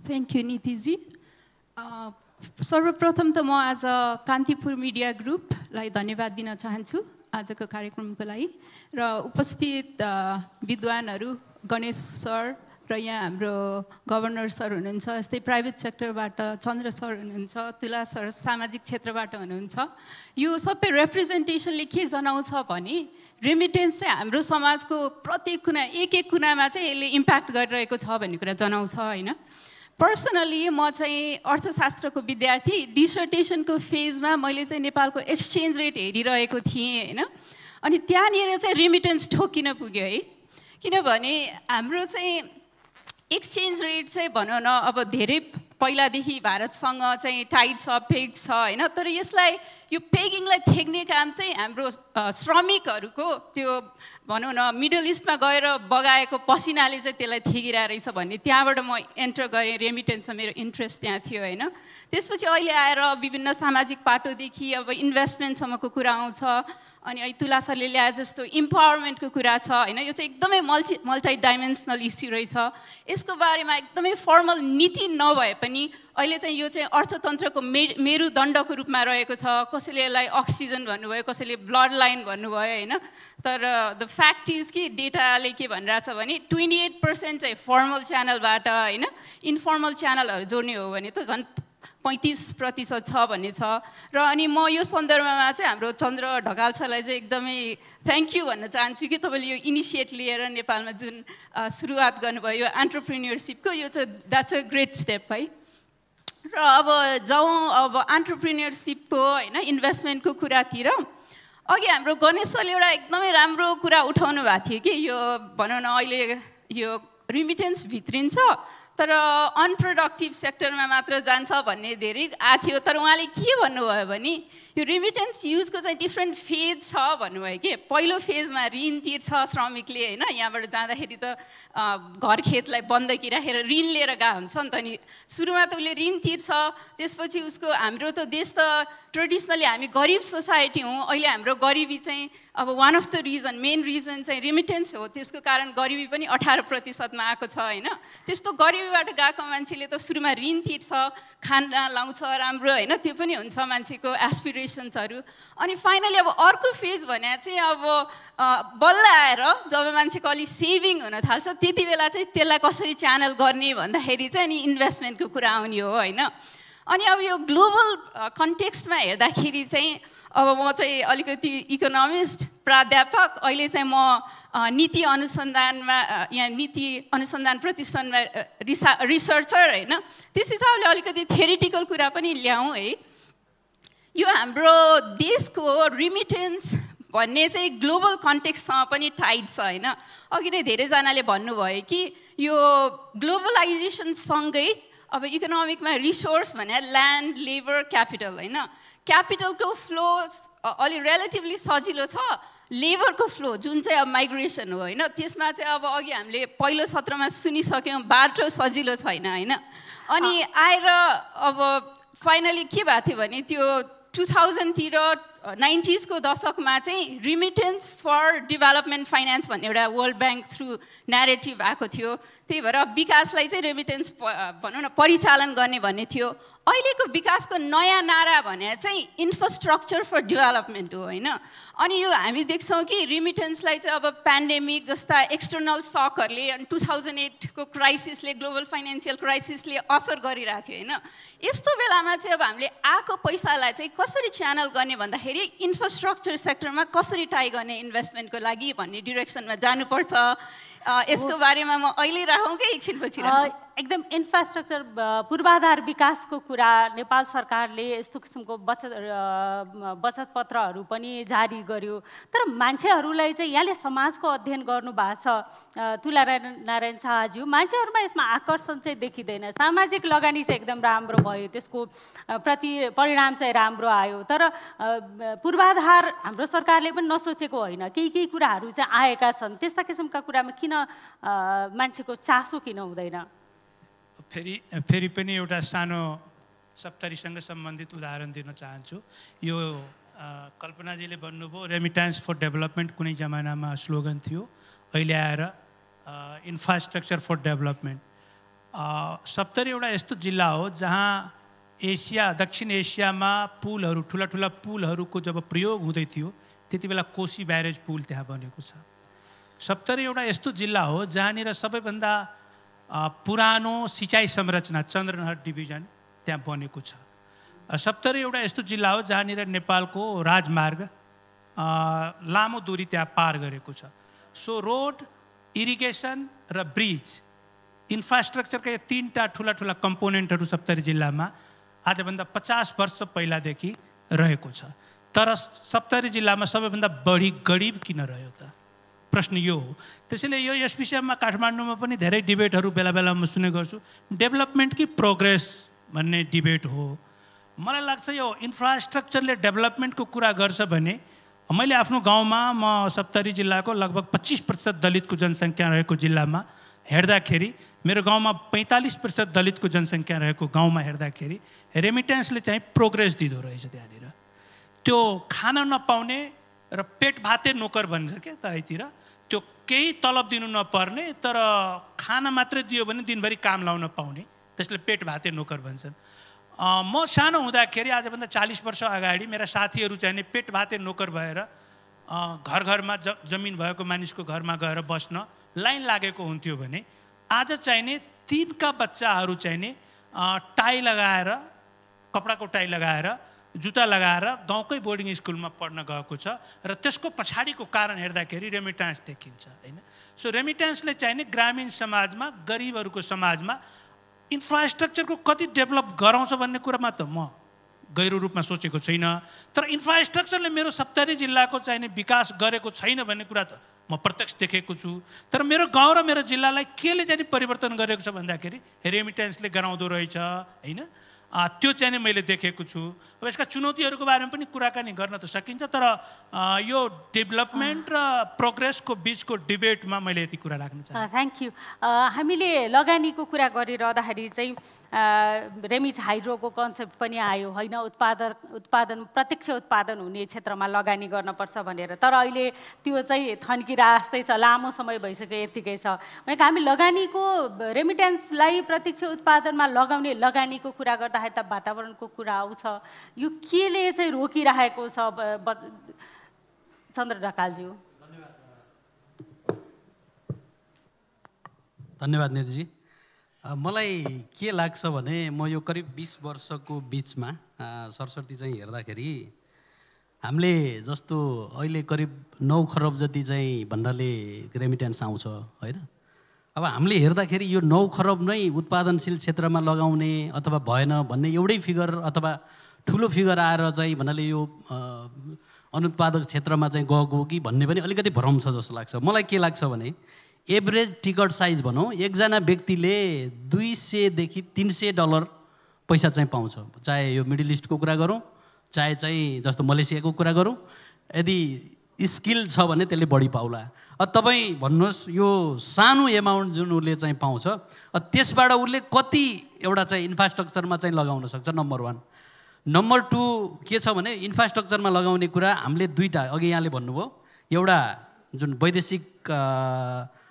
[SPEAKER 6] Thank you नीतिजी। सर्वप्रथम त म आज कान्तिपुर मिडिया ग्रुपलाई धन्यवाद दिन चाहन्छु आजको कार्यक्रमको लागि, र उपस्थित विद्वानहरू गणेश सर र यहाँ हाम्रो गभर्नर सर हुनुहुन्छ, यस्तै प्राइभेट सेक्टरबाट चन्द्र सर हुनुहुन्छ, तुला सर सामाजिक क्षेत्रबाट हुनुहुन्छ। यो सबै रिप्रेजेन्टेसनले के जनाउँछ भने रेमिटेन्स चाहिँ हाम्रो समाजको प्रत्येक कुना एक कुनामा चाहिँ यसले इम्प्याक्ट गरिरहेको छ भन्ने कुरा जनाउँछ होइन। पर्सनली म चाहिँ अर्थशास्त्रको विद्यार्थी, डिसर्टेसनको फेजमा मैले चाहिँ नेपालको एक्सचेन्ज रेट हेरिरहेको थिएँ होइन। अनि त्यहाँनिर चाहिँ रेमिटेन्स ठोकिन पुग्यो है, किनभने हाम्रो चाहिँ एक्सचेन्ज रेट चाहिँ भनौँ न अब धेरै पहिलादेखि भारतसँग चाहिँ टाइट छ, पेग छ होइन। तर यसलाई यो पेगिङलाई थेक्ने काम चाहिँ हाम्रो श्रमिकहरूको त्यो भनौँ न मिडल इस्टमा गएर बगाएको पसिनाले चाहिँ त्यसलाई थेगिरहेको रहेछ भन्ने त्यहाँबाट म एन्टर गरेँ। रेमिटेन्समा मेरो इन्ट्रेस्ट त्यहाँ थियो होइन। त्यसपछि अहिले आएर विभिन्न सामाजिक पाटोदेखि अब इन्भेस्टमेन्टसम्मको कुरा आउँछ। अनि अहिले तुला सरले ल्याए जस्तो इम्पावरमेन्टको कुरा छ होइन। यो चाहिँ एकदमै मल्टी डाइमेन्सनल इस्यु रहेछ। यसको बारेमा एकदमै फर्मल नीति नभए पनि अहिले चाहिँ यो चाहिँ अर्थतन्त्रको मेरुदण्डको रूपमा रहेको छ। कसैले यसलाई अक्सिजन भन्नुभयो, कसैले ब्लड लाइन भन्नुभयो होइन। तर द फ्याक्ट इज कि डेटाले के भनिरहेछ भने 28% चाहिँ फर्मल च्यानलबाट होइन इन्फर्मल च्यानलहरू जोड्ने हो भने त झन् 35% छ भन्ने छ। र अनि म यो सन्दर्भमा चाहिँ हाम्रो चन्द्र ढकाल सरलाई चाहिँ एकदमै थ्याङ्क यू भन्न चाहन्छु कि तपाईँले यो इनिसिएट लिएर नेपालमा जुन सुरुवात गर्नुभयो यो एन्टरप्रेन्योरसिपको, यो चाहिँ द्याट्स अ ग्रेट स्टेप है। र अब जाउँ अब एन्टरप्रेन्योरसिपको होइन इन्भेस्टमेन्टको कुरातिर। अघि हाम्रो गणेश सरले एउटा एकदमै राम्रो कुरा उठाउनु भएको थियो कि यो भनौँ न अहिले यो रिमिटेन्स भित्रिन्छ तर अनप्रोडक्टिभ सेक्टरमा मात्र जान्छ भन्ने धेरै आएको थियो। तर उहाँले के भन्नुभयो भने यो रिमिटेन्स युजको चाहिँ डिफ्रेन्ट फेज छ भन्नुभयो कि पहिलो फेजमा ऋण तिर्छ श्रमिकले होइन। यहाँबाट जाँदाखेरि त घर खेतलाई बन्दकी राखेर ऋण लिएर गएको हुन्छ नि त। अनि सुरुमा त उसले ऋण तिर्छ, त्यसपछि उसको हाम्रो त देश त ट्रेडिसनली हामी गरिब सोसाइटी हौँ। अहिले हाम्रो गरिबी चाहिँ अब one of the reason main reason चाहिँ रिमिटेन्स हो। त्यसको कारण गरिबी पनि 18%मा आएको छ होइन। त्यस्तो गरिबीबाट गएको मान्छेले त सुरुमा ऋण तिर्छ, खाना लाउँछ राम्रो होइन, त्यो पनि हुन्छ मान्छेको एस्पिरेसन्सहरू। अनि फाइनली अब अर्को फेज भने चाहिँ अब बल्ल आएर जब मान्छेको अलिक सेभिङ हुन थाल्छ त्यति बेला चाहिँ त्यसलाई कसरी च्यानल गर्ने भन्दाखेरि चाहिँ अनि इन्भेस्टमेन्टको कुरा आउने हो होइन। अनि अब यो ग्लोबल कन्टेक्स्टमा हेर्दाखेरि चाहिँ अब म चाहिँ अलिकति इकोनोमिस्ट प्राध्यापक, अहिले चाहिँ म नीति अनुसन्धानमा यहाँ नीति अनुसन्धान प्रतिष्ठानमा रिसर्चर होइन, त्यस हिसाबले अलिकति थ्योरिटिकल कुरा पनि ल्याउँ है। यो हाम्रो देशको रिमिटेन्स भन्ने चाहिँ ग्लोबल कन्टेक्स्टसँग पनि टाइड छ होइन। अघि नै धेरैजनाले भन्नुभयो कि यो ग्लोबलाइजेसनसँगै अब इकोनोमिकमा रिसोर्स भने ल्यान्ड, लेबर, क्यापिटल होइन, क्यापिटलको फ्लो अलि रिलेटिभली सजिलो छ, लेबरको फ्लो जुन चाहिँ अब माइग्रेसन हो होइन, त्यसमा चाहिँ अब अघि हामीले पहिलो सत्रमा सुनिसक्यौँ बाटो सजिलो छैन होइन। अनि आएर अब फाइनली के भएको थियो भने त्यो 2000तिर 90s को दशकमा चाहिँ रिमिटेन्स फर डेभलपमेन्ट फाइनेन्स भन्ने एउटा वर्ल्ड ब्याङ्क थ्रु न्यारेटिभ आएको थियो। त्यही भएर विकासलाई चाहिँ रेमिटेन्स भनौँ न परिचालन गर्ने भन्ने थियो। अहिलेको विकासको नयाँ नारा भने चाहिँ इन्फ्रास्ट्रक्चर फर डेभलपमेन्ट हो होइन। अनि यो हामी देख्छौँ कि रिमिटेन्सलाई चाहिँ अब पेन्डेमिक जस्ता एक्सटर्नल सकहरूले अनि 2008 को क्राइसिसले, ग्लोबल फाइनेन्सियल क्राइसिसले असर गरिरहेको थियो होइन। यस्तो बेलामा चाहिँ अब हामीले आएको पैसालाई चाहिँ कसरी च्यानल गर्ने भन्दाखेरि इन्फ्रास्ट्रक्चर सेक्टरमा कसरी टाई गर्ने इन्भेस्टमेन्टको लागि भन्ने डिरेक्सनमा जानुपर्छ। यसको बारेमा म अहिले राखौँ कि एकछिनपछि
[SPEAKER 2] एकदम इन्फ्रास्ट्रक्चर पूर्वाधार विकासको कुरा नेपाल सरकारले यस्तो किसिमको बचत पत्रहरू पनि जारी गर्यो। तर मान्छेहरूलाई चाहिँ यहाँले समाजको अध्ययन गर्नुभएको छ तुलानारायण शाहज्यू, मान्छेहरूमा यसमा आकर्षण चाहिँ देखिँदैन। सामाजिक लगानी चाहिँ एकदम राम्रो भयो, त्यसको परिणाम चाहिँ राम्रो आयो, तर पूर्वाधार हाम्रो सरकारले पनि नसोचेको होइन, केही कुराहरू चाहिँ आएका छन्। त्यस्ता किसिमका कुरामा किन मान्छेको चासो किन हुँदैन?
[SPEAKER 3] फेरि पनि एउटा सानो सप्तरीसँग सम्बन्धित उदाहरण दिन चाहन्छु। यो कल्पनाजीले भन्नुभयो रेमिटेन्स फर डेभलपमेन्ट कुनै जमानामा स्लोगन थियो, अहिले आएर इन्फ्रास्ट्रक्चर फर डेभलपमेन्ट। सप्तरी एउटा यस्तो जिल्ला हो जहाँ दक्षिण एसियामा पुलहरू, ठुला पुलहरूको जब प्रयोग हुँदै थियो त्यति बेला कोशी ब्यारेज पुल त्यहाँ बनेको छ। सप्तरी एउटा यस्तो जिल्ला हो जहाँनिर सबैभन्दा पुरानो सिँचाइ संरचना चन्द्रनहर डिभिजन त्यहाँ बनेको छ। सप्तरी एउटा यस्तो जिल्ला हो जहाँनिर नेपालको राजमार्ग लामो दूरी त्यहाँ पार गरेको छ। सो रोड, इरिगेसन र ब्रिज, इन्फ्रास्ट्रक्चरका यो तीनटा ठुला कम्पोनेन्टहरू सप्तरी जिल्लामा आजभन्दा 50 वर्ष पहिलादेखि रहेको छ। तर सप्तरी जिल्लामा सबैभन्दा बढी गरिब किन रह्यो त? प्रश्न यो हो। त्यसैले यस विषयमा काठमाडौँमा पनि धेरै डिबेटहरू बेला बेलामा सुने गर्छु। डेभलपमेन्ट कि प्रोग्रेस भन्ने डिबेट हो। मलाई लाग्छ यो इन्फ्रास्ट्रक्चरले डेभलपमेन्टको कुरा गर्छ भने मैले आफ्नो गाउँमा, म सप्तरी जिल्लाको लगभग 25% दलितको जनसङ्ख्या रहेको जिल्लामा हेर्दाखेरि, मेरो गाउँमा 45% दलितको जनसङ्ख्या रहेको गाउँमा हेर्दाखेरि रेमिटेन्सले चाहिँ प्रोग्रेस दिँदो रहेछ। त्यहाँनिर त्यो खान नपाउने र पेट भाते नोकर भन्छ क्या तराईतिर, त्यो केही तलब दिनु नपर्ने तर खाना मात्रै दियो भने दिनभरि काम लाउन पाउने, त्यसले पेट भाते नोकर भन्छन्। म सानो हुँदाखेरि आजभन्दा 40 वर्ष अगाडि मेरा साथीहरू चाहिँ पेट भाते नोकर भएर घरमा जमिन भएको मानिसको घरमा गएर बस्न लाइन लागेको हुन्थ्यो भने आज चाहिने तिनका बच्चाहरू चाहिने टाई लगाएर, कपडाको टाई लगाएर, जुत्ता लगाएर गाउँकै बोर्डिङ स्कुलमा पढ्न गएको छ र त्यसको पछाडिको कारण हेर्दाखेरि रेमिटेन्स देखिन्छ होइन। सो रेमिटेन्सले चाहिने ग्रामीण समाजमा, गरिबहरूको समाजमा इन्फ्रास्ट्रक्चरको कति डेभलप गराउँछ भन्ने कुरामा त म गहिरो रूपमा सोचेको छैन। तर इन्फ्रास्ट्रक्चरले मेरो सप्तरी जिल्लाको चाहिने विकास गरेको छैन भन्ने कुरा त म प्रत्यक्ष देखेको छु। तर मेरो गाउँ र मेरो जिल्लालाई केले चाहिँ परिवर्तन गरेको छ भन्दाखेरि रेमिटेन्सले गराउँदो रहेछ होइन। त्यो चाहिँ नि मैले देखेको छु। अब यसका चुनौतीहरूको बारेमा पनि कुराकानी गर्न त सकिन्छ, तर यो डेभलपमेन्ट र प्रोग्रेसको बिचको डिबेटमा मैले यति कुरा राख्न चाहन्छु।
[SPEAKER 2] Thank you. हामीले लगानीको कुरा गरिरहँदाखेरि चाहिँ रेमिट हाइड्रोको कन्सेप्ट पनि आयो होइन, उत्पादन प्रत्यक्ष उत्पादन हुने क्षेत्रमा लगानी गर्नुपर्छ भनेर। तर अहिले त्यो चाहिँ थन्किरा जस्तै छ, लामो समय भइसक्यो यत्तिकै छ। भनेको हामी लगानीको रेमिटेन्सलाई प्रत्यक्ष उत्पादनमा लगाउने लगानीको कुरा गर्दाखेरि त वातावरणको कुरा आउँछ। यो केले चाहिँ रोकिरहेको छ चन्द्र ढकालज्यू?
[SPEAKER 4] धन्यवाद नेतजी। मलाई के लाग्छ भने म यो करिब 20 वर्षको बिचमा सरस्वती चाहिँ हेर्दाखेरि हामीले जस्तो अहिले करिब 9 खरब जति चाहिँ भन्नाले रेमिटेन्स आउँछ होइन। अब हामीले हेर्दाखेरि यो 9 खरब नै उत्पादनशील क्षेत्रमा लगाउने अथवा भएन भन्ने एउटै फिगर अथवा ठुलो फिगर आएर चाहिँ भन्नाले यो अनुत्पादक क्षेत्रमा चाहिँ गएको हो कि भन्ने पनि अलिकति भ्रम छ जस्तो लाग्छ। मलाई के लाग्छ भने एभरेज टिकट साइज भनौँ एकजना व्यक्तिले $200 देखि $300 पैसा चाहिँ पाउँछ, चाहे यो मिडल इस्टको कुरा गरौँ चाहे चाहिँ जस्तो मलेसियाको कुरा गरौँ। यदि स्किल छ भने त्यसले बढी पाउला। तपाईँ भन्नुहोस् यो सानो एमाउन्ट जुन उसले चाहिँ पाउँछ त्यसबाट उसले कति एउटा चाहिँ इन्फ्रास्ट्रक्चरमा चाहिँ लगाउन सक्छ, नम्बर 1। नम्बर 2 के छ भने इन्फ्रास्ट्रक्चरमा लगाउने कुरा हामीले दुईवटा अघि यहाँले भन्नुभयो, एउटा जुन वैदेशिक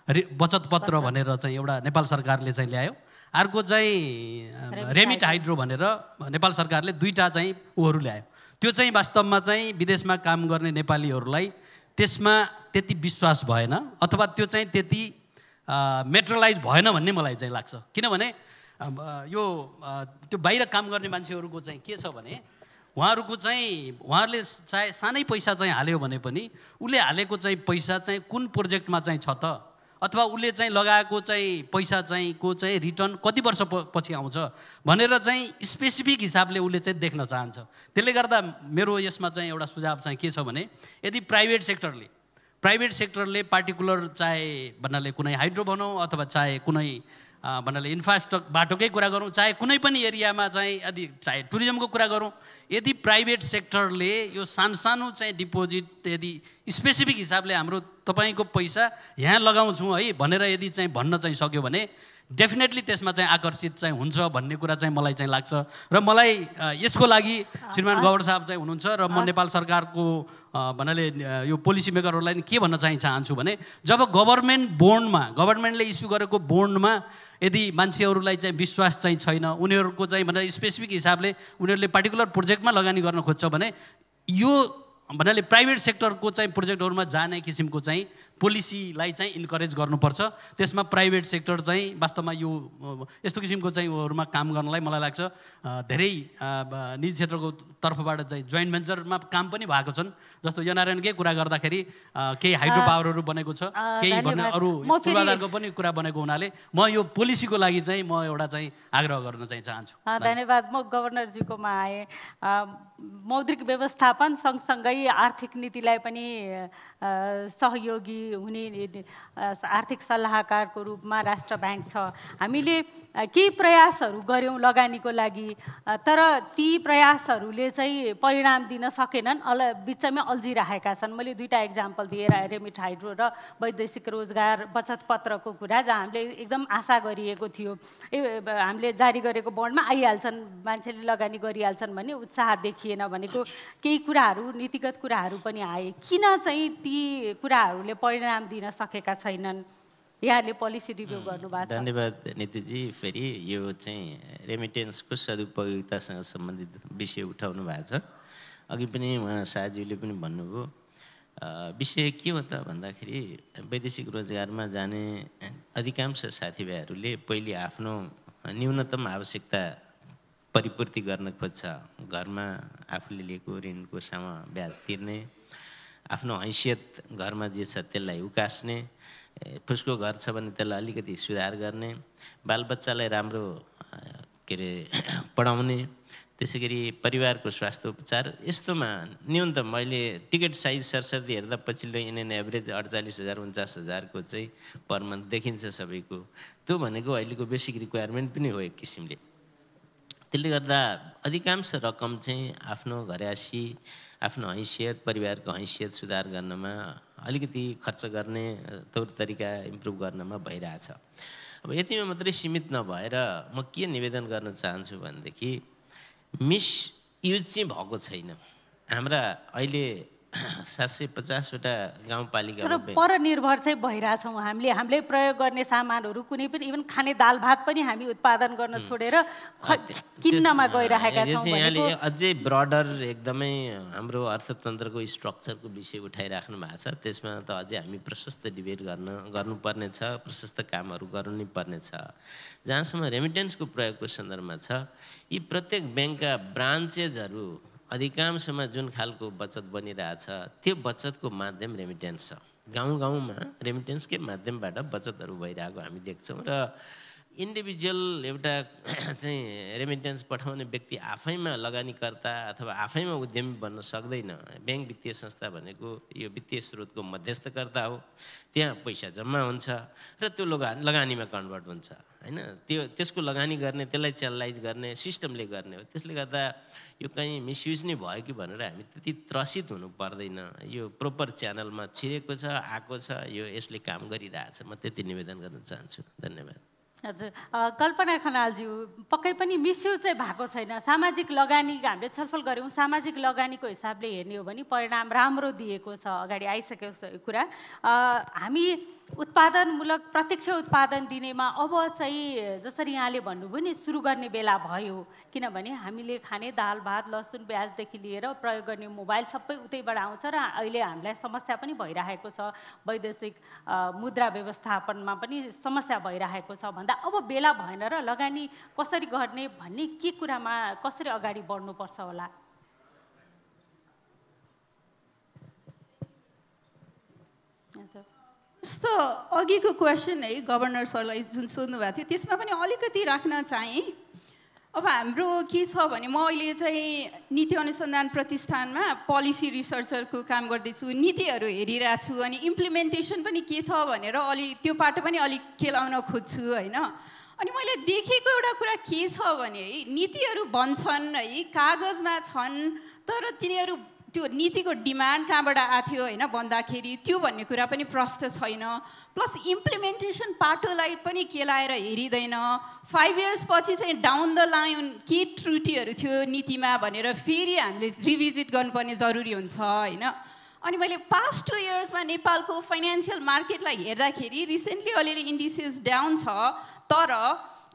[SPEAKER 4] बचत पत्र भनेर चाहिँ एउटा नेपाल सरकारले चाहिँ ल्यायो, अर्को चाहिँ रेमिट हाइड्रो भनेर नेपाल सरकारले दुईवटा चाहिँ उहरू ल्यायो। त्यो चाहिँ वास्तवमा चाहिँ विदेशमा काम गर्ने नेपालीहरूलाई त्यसमा त्यति विश्वास भएन अथवा त्यो चाहिँ त्यति मेट्रलाइज भएन भन्ने मलाई चाहिँ लाग्छ। किनभने यो त्यो बाहिर काम गर्ने मान्छेहरूको चाहिँ के छ भने उहाँहरूको चाहिँ उहाँहरूले चाहे सानै पैसा चाहिँ हाल्यो भने पनि उसले हालेको चाहिँ पैसा चाहिँ कुन प्रोजेक्टमा चाहिँ छ त अथवा उसले चाहिँ लगाएको चाहिँ पैसा चाहिँ को चाहिँ रिटर्न कति वर्ष पछि आउँछ भनेर चाहिँ स्पेसिफिक हिसाबले उसले चाहिँ देख्न चाहन्छ। त्यसले गर्दा मेरो यसमा चाहिँ एउटा सुझाव चाहिँ के छ भने यदि प्राइभेट सेक्टरले पार्टिकुलर चाहे भन्नाले कुनै हाइड्रो भनौँ अथवा चाहे कुनै भन्नाले इन्फ्रास्ट्रक्चर बाटोकै कुरा गरौँ चाहे कुनै पनि एरियामा चाहिँ यदि चाहे टुरिज्मको कुरा गरौँ, यदि प्राइभेट सेक्टरले यो सानो चाहिँ डिपोजिट यदि स्पेसिफिक हिसाबले हाम्रो तपाईँको पैसा यहाँ लगाउँछौँ है भनेर यदि चाहिँ भन्न चाहिँ सक्यो भने डेफिनेटली त्यसमा चाहिँ आकर्षित चाहिँ हुन्छ भन्ने कुरा चाहिँ मलाई चाहिँ लाग्छ। र मलाई यसको लागि श्रीमान गौड साहब चाहिँ हुनुहुन्छ र म नेपाल सरकारको भन्नाले यो पोलिसी मेकरहरूलाई के भन्न चाहिँ चाहन्छु भने जब गभर्मेन्टले इस्यु गरेको बोन्डमा यदि मान्छेहरूलाई चाहिँ विश्वास चाहिँ छैन, उनीहरूको चाहिँ भन्नाले स्पेसिफिक हिसाबले उनीहरूले पार्टिकुलर प्रोजेक्टमा लगानी गर्न खोज्छ भने यो भन्नाले प्राइभेट सेक्टरको चाहिँ प्रोजेक्टहरूमा जाने किसिमको चाहिँ पोलिसीलाई चाहिँ इन्करेज गर्नुपर्छ। त्यसमा प्राइभेट सेक्टर चाहिँ वास्तवमा यो यस्तो किसिमको चाहिँ उहरूमा काम गर्नलाई मलाई लाग्छ धेरै निजी क्षेत्रको तर्फबाट चाहिँ जोइन्ट भेन्चरमा काम पनि भएको छन्। जस्तो एनआरएनकै कुरा गर्दाखेरि केही हाइड्रो पावरहरू बनेको छ, केही भन्ने अरू पूर्वाधारको पनि कुरा बनेको हुनाले म यो पोलिसीको लागि चाहिँ म एउटा चाहिँ आग्रह गर्न चाहिँ चाहन्छु।
[SPEAKER 2] धन्यवाद। म गभर्नरजीकोमा आएँ। मौद्रिक व्यवस्थापन सँगसँगै आर्थिक नीतिलाई पनि सहयोगी हुने आर्थिक सल्लाहकारको रूपमा राष्ट्र ब्याङ्क छ। हामीले केही प्रयासहरू गऱ्यौँ लगानीको लागि, तर ती प्रयासहरूले चाहिँ परिणाम दिन सकेनन्, बिचमै अल्झिरहेका छन्। मैले दुईवटा इक्जाम्पल दिएर रेमिट हाइड्रो र वैदेशिक रोजगार बचत पत्रको कुरा जहाँ हामीले एकदम आशा गरिएको थियो हामीले जारी गरेको बन्डमा आइहाल्छन्, मान्छेले लगानी गरिहाल्छन् भन्ने उत्साह देखिएन भनेको केही कुराहरू नीतिगत कुराहरू पनि आए। किन चाहिँ ती कुराहरूले परिणाम दिन सकेका छैनन्? यहाँले पोलिसी रिभ्यू गर्नुभएको छ।
[SPEAKER 5] धन्यवाद नितुजी। फेरि यो चाहिँ रेमिटेन्सको सदुपयोगितासँग सम्बन्धित विषय उठाउनु भएको छ। अघि पनि उहाँ शाहज्यूले पनि भन्नुभयो विषय के हो त भन्दाखेरि वैदेशिक रोजगारमा जाने अधिकांश साथीभाइहरूले पहिले आफ्नो न्यूनतम आवश्यकता परिपूर्ति गर्न खोज्छ। घरमा आफूले लिएको ऋणको सामा ब्याज तिर्ने, आफ्नो हैसियत घरमा जे छ त्यसलाई उकास्ने, फुसको घर छ भने त्यसलाई अलिकति सुधार गर्ने, बालबच्चालाई राम्रो पढाउने, त्यसै गरी परिवारको स्वास्थ्य उपचार। यस्तोमा न्यूनतम मैले टिकट साइज सरसर्ती हेर्दा पछिल्लो इन्डियन एभरेज 48,000-49,000को चाहिँ पर मन्थ देखिन्छ सबैको। त्यो भनेको अहिलेको बेसिक रिक्वायरमेन्ट पनि हो एक किसिमले। त्यसले गर्दा अधिकांश रकम चाहिँ आफ्नो घरयासी, आफ्नो हैसियत, परिवारको हैसियत सुधार गर्नमा अलिकति खर्च गर्ने तौर तरिका इम्प्रुभ गर्नमा भइरहेछ। अब यतिमा मात्रै सीमित नभएर म के निवेदन गर्न चाहन्छु भनेदेखि मिसयुज चाहिँ भएको छैन। हाम्रा अहिले 750वटा गाउँपालिका
[SPEAKER 2] तर परनिर्भर चाहिँ भइरहेछौँ हामीले प्रयोग गर्ने सामानहरू कुनै पनि इभन खाने दाल भात पनि हामी उत्पादन गर्न छोडेर किन्नमा गइरहेका छौँ
[SPEAKER 5] यहाँले अझै ब्रडर एकदमै हाम्रो अर्थतन्त्रको स्ट्रक्चरको विषय उठाइराख्नु भएको छ। त्यसमा त अझै हामी प्रशस्त डिबेट गर्नुपर्ने छ, प्रशस्त कामहरू गर्नु नै पर्ने छ। जहाँसम्म रेमिटेन्सको प्रयोगको सन्दर्भमा छ, यी प्रत्येक ब्याङ्कका ब्रान्चेजहरू अधिकांशमा जुन खालको बचत बनिरहेछ त्यो बचतको माध्यम रेमिटेन्स छ। गाउँ गाउँमा रेमिटेन्सकै माध्यमबाट बचतहरू भइरहेको हामी देख्छौँ र इन्डिभिजुअल एउटा चाहिँ रेमिटेन्स पठाउने व्यक्ति आफैमा लगानीकर्ता अथवा आफैमा उद्यमी बन्न सक्दैन। ब्याङ्क वित्तीय संस्था भनेको यो वित्तीय स्रोतको मध्यस्थकर्ता हो। त्यहाँ पैसा जम्मा हुन्छ र त्यो लगानीमा कन्भर्ट हुन्छ हैन। त्यसको लगानी गर्ने, त्यसलाई च्यानलाइज गर्ने सिस्टमले गर्ने हो। त्यसले गर्दा यो कहीँ मिसयुज नै भयो कि भनेर हामी त्यति त्रसित हुनु पर्दैन। यो प्रोपर च्यानलमा छिरेको छ, आएको छ, यो यसले काम गरिरहेछ। म त्यति निवेदन गर्न चाहन्छु। धन्यवाद।
[SPEAKER 2] हजुर, कल्पना खनालज्यू, पक्कै पनि मिसयुज चाहिँ भएको छैन। सामाजिक लगानी हामीले छलफल गऱ्यौँ, सामाजिक लगानीको हिसाबले हेर्ने हो भने परिणाम राम्रो दिएको छ, अगाडि आइसकेको छ यो कुरा। हामी उत्पादनमूलक प्रत्यक्ष उत्पादन दिनेमा अब चाहिँ जसरी यहाँले भन्नुभयो नि सुरु गर्ने बेला भयो, किनभने हामीले खाने दाल भात लसुन प्याजदेखि लिएर प्रयोग गर्ने मोबाइल सबै उतैबाट आउँछ र अहिले हामीलाई समस्या पनि भइरहेको छ, वैदेशिक मुद्रा व्यवस्थापनमा पनि समस्या भइरहेको छ भन्दा अब बेला भएन र लगानी कसरी गर्ने भन्ने के कुरामा कसरी अगाडि बढ्नुपर्छ होला?
[SPEAKER 6] जस्तो अघिको क्वेसन है गभर्नर सरलाई जुन सोध्नु भएको थियो त्यसमा पनि अलिकति राख्न चाहेँ। अब हाम्रो के छ भने म अहिले चाहिँ नीति अनुसन्धान प्रतिष्ठानमा पोलिसी रिसर्चरको काम गर्दैछु, नीतिहरू हेरिरहेको छु अनि इम्प्लिमेन्टेसन पनि के छ भनेर त्यो पाटो पनि अलिक खेलाउन खोज्छु होइन। अनि मैले देखेको एउटा कुरा के छ भने है नीतिहरू बन्छन् है, कागजमा छन्, तर तिनीहरू त्यो नीतिको डिमान्ड कहाँबाट आथ्यो होइन भन्दाखेरि त्यो भन्ने कुरा पनि प्रष्ट छैन। प्लस इम्प्लिमेन्टेसन पाटोलाई पनि केलाएर हेरिँदैन। 5 इयर्स पछि चाहिँ डाउन द लाइन के त्रुटिहरू थियो नीतिमा भनेर फेरि हामीले रिभिजिट गर्नुपर्ने जरुरी हुन्छ होइन। अनि मैले पास्ट 2 इयर्समा नेपालको फाइनेन्सियल मार्केटलाई हेर्दाखेरि रिसेन्टली अलिअलि इन्डिसेस डाउन छ, तर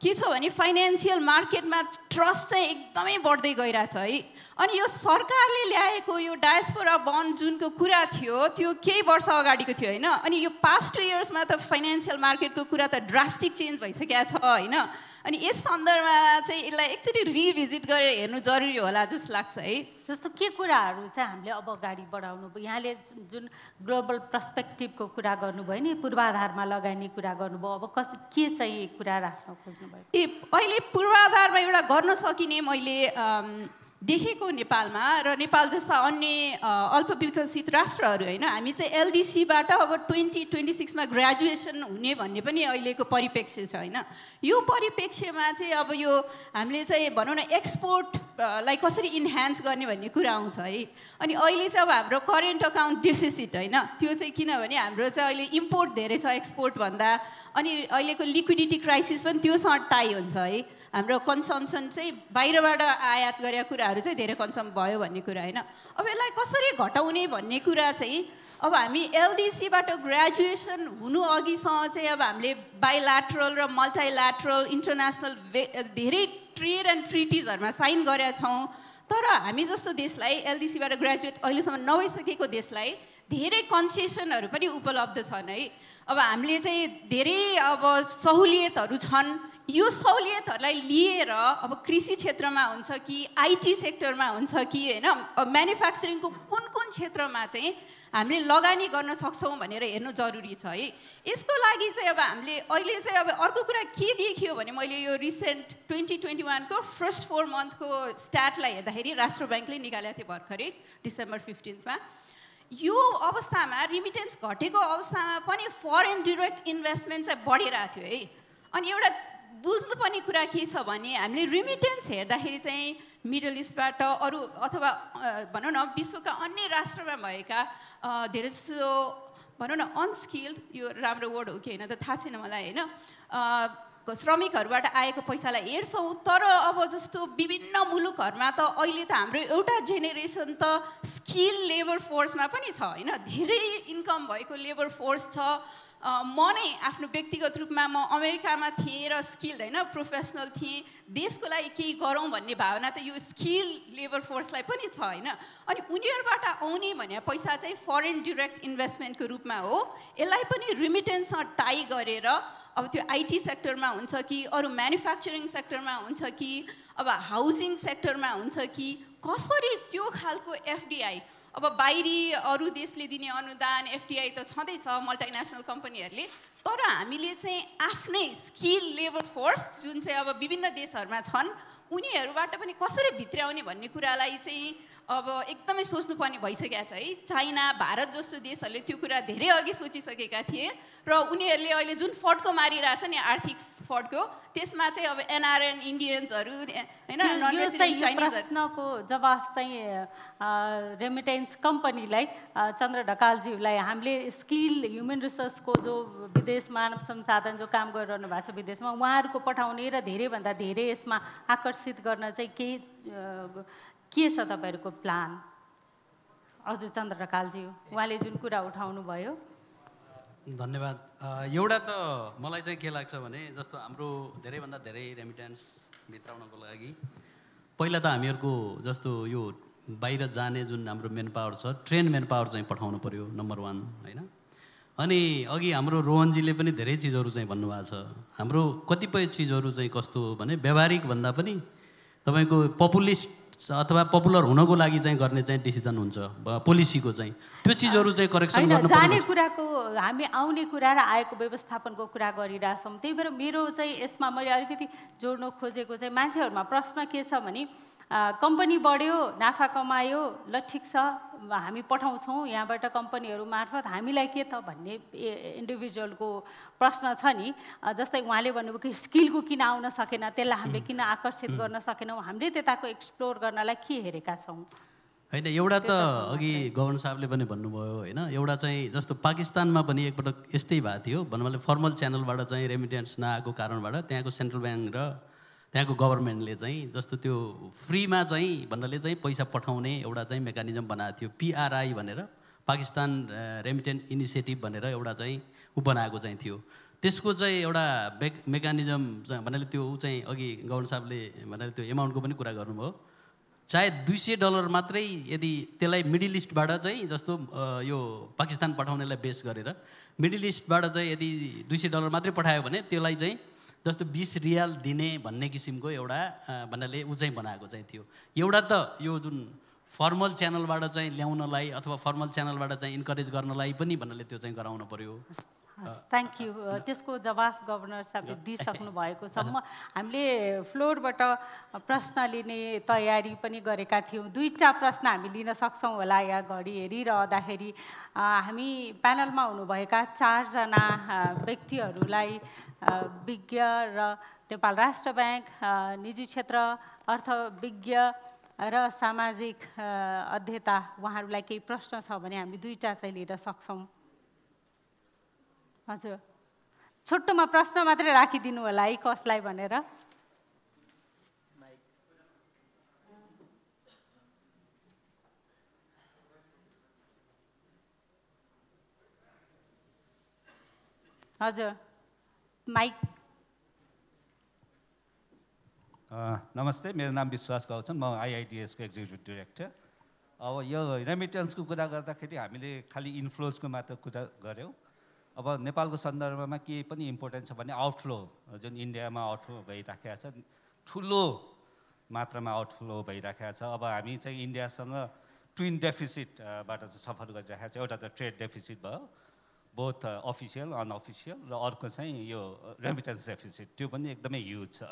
[SPEAKER 6] के छ भने फाइनेन्सियल मार्केटमा ट्रस्ट चाहिँ एकदमै बढ्दै गइरहेछ है। अनि यो सरकारले ल्याएको यो डायस्पोरा बन्ड जुनको कुरा थियो त्यो केही वर्ष अगाडिको थियो होइन। अनि यो पास्ट 2 इयर्समा त फाइनेन्सियल मार्केटको कुरा त ड्रास्टिक चेन्ज भइसकेको छ होइन। अनि यस सन्दर्भमा चाहिँ यसलाई एकचोटि रिभिजिट गरेर हेर्नु जरुरी होला जस्तो लाग्छ है।
[SPEAKER 2] जस्तो के कुराहरू चाहिँ हामीले अब अगाडि बढाउनु भयो? यहाँले जुन ग्लोबल पर्सपेक्टिभको कुरा गर्नुभयो नि, पूर्वाधारमा लगानी कुरा गर्नुभयो, अब के चाहिँ कुरा राख्न खोज्नुभयो?
[SPEAKER 6] अहिले पूर्वाधारमा एउटा गर्न सकिने मैले देखेको नेपालमा र नेपाल जस्ता अन्य अल्प विकसित राष्ट्रहरू होइन, हामी चाहिँ एलडिसीबाट अब 2026मा ग्रेजुएसन हुने भन्ने पनि अहिलेको परिप्रेक्ष्य छ होइन। यो परिप्रेक्ष्यमा चाहिँ अब यो हामीले चाहिँ भनौँ न एक्सपोर्टलाई कसरी इन्हान्स गर्ने भन्ने कुरा आउँछ है। अनि अहिले चाहिँ अब हाम्रो करेन्ट अकाउन्ट डिफिसिट होइन, त्यो चाहिँ किनभने हाम्रो चाहिँ अहिले इम्पोर्ट धेरै छ एक्सपोर्ट भन्दा, अनि अहिलेको लिक्विडिटी क्राइसिस पनि त्योसँग टाई हुन्छ है। हाम्रो कन्सम्सन चाहिँ बाहिरबाट आयात गरेका कुराहरू चाहिँ धेरै कन्सम भयो भन्ने कुरा होइन। अब यसलाई कसरी घटाउने भन्ने कुरा चाहिँ अब हामी एलडिसीबाट ग्रेजुएसन हुनु अघिसँग चाहिँ अब हामीले बाइल्याटरल र मल्टिल्याटरल इन्टरनेसनल धेरै ट्रेड एन्ड ट्रिटिजहरूमा साइन गरेका छौँ, तर हामी जस्तो देशलाई एलडिसीबाट ग्रेजुएट अहिलेसम्म नभइसकेको देशलाई धेरै कन्सेसनहरू पनि उपलब्ध छन् है। अब हामीले चाहिँ धेरै अब सहुलियतहरू छन्, यो सहुलियतहरूलाई लिएर अब कृषि क्षेत्रमा हुन्छ कि आइटी सेक्टरमा हुन्छ कि होइन म्यानुफ्याक्चरिङको कुन कुन क्षेत्रमा चाहिँ हामीले लगानी गर्न सक्छौँ भनेर हेर्नु जरुरी छ है। यसको लागि चाहिँ अब हामीले अहिले चाहिँ अब अर्को कुरा के देखियो भने मैले यो रिसेन्ट 2021 को फर्स्ट 4 मन्थको स्ट्याटलाई हेर्दाखेरि राष्ट्र ब्याङ्कले निकालेको थियो भर्खरै डिसेम्बर 15मा। यो अवस्थामा रिमिटेन्स घटेको अवस्थामा पनि फरेन डिरेक्ट इन्भेस्टमेन्ट चाहिँ बढिरहेको थियो है। अनि एउटा बुझ्नुपर्ने कुरा के छ भने हामीले रिमिटेन्स हेर्दाखेरि चाहिँ मिडल इस्टबाट अरू अथवा भनौँ न विश्वका अन्य राष्ट्रमा भएका धेरै जसो भनौँ न अनस्किल्ड, यो राम्रो वर्ड हो कि होइन त थाहा छैन मलाई होइन, श्रमिकहरूबाट आएको पैसालाई हेर्छौँ। तर अब जस्तो विभिन्न मुलुकहरूमा त अहिले त हाम्रो एउटा जेनेरेसन त स्किल लेबर फोर्समा पनि छ होइन, धेरै इन्कम भएको लेबर फोर्स छ। म नै आफ्नो व्यक्तिगत रूपमा म अमेरिकामा थिएँ र स्किल्ड होइन प्रोफेसनल थिएँ, देशको लागि केही गरौँ भन्ने भावना त यो स्किल लेबर फोर्सलाई पनि छ होइन। अनि उनीहरूबाट आउने भने पैसा चाहिँ फरेन डिरेक्ट इन्भेस्टमेन्टको रूपमा हो, यसलाई पनि रिमिटेन्ससँग टाई गरेर अब त्यो आइटी सेक्टरमा हुन्छ कि अरू म्यानुफ्याक्चरिङ सेक्टरमा हुन्छ कि अब हाउसिङ सेक्टरमा हुन्छ कि कसरी त्यो खालको एफडिआई अब बाहिरी अरू देशले दिने अनुदान एफडिआई त छँदैछ मल्टिनेसनल कम्पनीहरूले, तर हामीले चाहिँ आफ्नै स्किल लेबर फोर्स जुन चाहिँ अब विभिन्न देशहरूमा छन् उनीहरूबाट पनि कसरी भित्र्याउने भन्ने कुरालाई चाहिँ अब एकदमै सोच्नुपर्ने भइसकेको छ है। चाइना भारत जस्तो देशहरूले त्यो कुरा धेरै अघि सोचिसकेका थिए र उनीहरूले अहिले जुन फड्को मारिरहेछ नि आर्थिक फड्को, त्यसमा चाहिँ अब एनआरएन इन्डियन्सहरू होइन नन रेसिडेन्ट चाइनिजहरू।
[SPEAKER 2] प्रश्नको जवाफ चाहिँ रेमिटेन्स कम्पनीलाई चन्द्र ढकालज्यूलाई हामीले स्किल ह्युमन रिसोर्सको जो विदेश मानव संसाधन जो काम गरिरहनु भएको छ विदेशमा उहाँहरूको पठाउने र धेरैभन्दा धेरै यसमा आकर्षित गर्न चाहिँ के छ तपाईँहरूको प्लान? हजुर चन्द्र ढकालज्यू, उहाँले जुन कुरा उठाउनु भयो।
[SPEAKER 4] धन्यवाद। एउटा त मलाई चाहिँ के लाग्छ भने जस्तो हाम्रो धेरैभन्दा धेरै रेमिटेन्स भित्राउनको लागि पहिला त हामीहरूको जस्तो यो बाहिर जाने जुन हाम्रो मेन पावर छ ट्रेन मेन पावर चाहिँ पठाउनु पर्यो नम्बर 1 होइन। अनि अघि हाम्रो रोहनजीले पनि धेरै चिजहरू चाहिँ भन्नुभएको छ। हाम्रो कतिपय चिजहरू चाहिँ कस्तो भने व्यावहारिक भन्दा पनि तपाईँको पपुलिस्ट अथवा पपुलर हुनको लागि चाहिँ गर्ने चाहिँ डिसिजन हुन्छ पोलिसीको चाहिँ त्यो चिजहरू चाहिँ करेक्सन गर्नु पर्छ।
[SPEAKER 2] जाने कुराको हामी आउने कुरा र आएको व्यवस्थापनको कुरा गरिरहेछौँ। त्यही भएर मेरो चाहिँ यसमा मैले अलिकति जोड्न खोजेको चाहिँ मान्छेहरूमा प्रश्न के छ भने कम्पनी बढ्यो नाफा कमायो ल ठिक छ हामी पठाउँछौँ यहाँबाट कम्पनीहरू मार्फत हामीलाई के त भन्ने इन्डिभिजुअलको प्रश्न छ नि। जस्तै उहाँले भन्नुभयो कि स्किलको किन आउन सकेन, त्यसलाई हामीले किन आकर्षित गर्न सकेनौँ, हामीले त्यताको एक्सप्लोर गर्नलाई के हेरेका छौँ?
[SPEAKER 4] होइन एउटा त अघि गभर्नर साहबले पनि भन्नुभयो होइन, एउटा चाहिँ जस्तो पाकिस्तानमा पनि एकपटक यस्तै भएको थियो भन्नाले फर्मल च्यानलबाट चाहिँ रेमिटेन्स नआएको कारणबाट त्यहाँको सेन्ट्रल ब्याङ्क र त्यहाँको गभर्मेन्टले चाहिँ जस्तो त्यो फ्रीमा चाहिँ भन्नाले चाहिँ पैसा पठाउने एउटा चाहिँ मेकानिजम बनाएको थियो पिआरआई भनेर, पाकिस्तान रेमिटेन्स इनिसिएटिभ भनेर एउटा चाहिँ बनाएको चाहिँ थियो। त्यसको चाहिँ एउटा मेकानिजम भन्नाले त्यो चाहिँ अघि गभर्नर साहबले भन्नाले त्यो एमाउन्टको पनि कुरा गर्नुभयो। चाहे $200 मात्रै यदि त्यसलाई मिडल इस्टबाट चाहिँ जस्तो यो पाकिस्तान पठाउनेलाई बेस गरेर मिडल इस्टबाट चाहिँ यदि $200 मात्रै पठायो भने त्यसलाई चाहिँ जस्तो 20 रियाल दिने भन्ने किसिमको एउटा भन्नाले ऊ चाहिँ बनाएको चाहिँ थियो। एउटा त यो जुन फर्मल च्यानलबाट चाहिँ ल्याउनलाई अथवा फर्मल च्यानलबाट चाहिँ इन्करेज गर्नलाई पनि भन्नाले त्यो चाहिँ गराउनु पर्यो।
[SPEAKER 2] Thank you. त्यसको जवाफ गभर्नर साहबले दिइसक्नु भएको छ। हामीले फ्लोरबाट प्रश्न लिने तयारी पनि गरेका थियौँ। 2टा प्रश्न हामी लिन सक्छौँ होला यहाँ घडी हेरिरहँदाखेरि। हामी प्यानलमा हुनुभएका 4 जना व्यक्तिहरूलाई विज्ञ र नेपाल राष्ट्र ब्याङ्क निजी क्षेत्र अर्थविज्ञ र सामाजिक अध्येता उहाँहरूलाई केही प्रश्न छ भने हामी 2टा चाहिँ लिन सक्छौँ। हजुर छोटोमा प्रश्न मात्रै राखिदिनु होला है कसलाई भनेर। हजुर माइक।
[SPEAKER 7] नमस्ते, मेरो नाम विश्वास गौतम, म आइआइडिएसको एक्जिक्युटिभ डिरेक्टर। अब यो रेमिटेन्सको कुरा गर्दाखेरि हामीले खालि इन्फ्लोजको मात्र कुरा गऱ्यौँ। अब नेपालको सन्दर्भमा के पनि इम्पोर्टेन्ट छ भने आउटफ्लो जुन इन्डियामा आउटफ्लो भइराखेको छ ठुलो मात्रामा आउटफ्लो भइराखेको छ। अब हामी चाहिँ इन्डियासँग ट्विन डेफिसिटबाट चाहिँ सफर गरिरहेको छ। एउटा त ट्रेड डेफिसिट भयो बोथ अफिसियल अनअफिसियल र अर्को चाहिँ यो रेमिटेन्स डेफिसिट, त्यो पनि एकदमै ह्युज छ।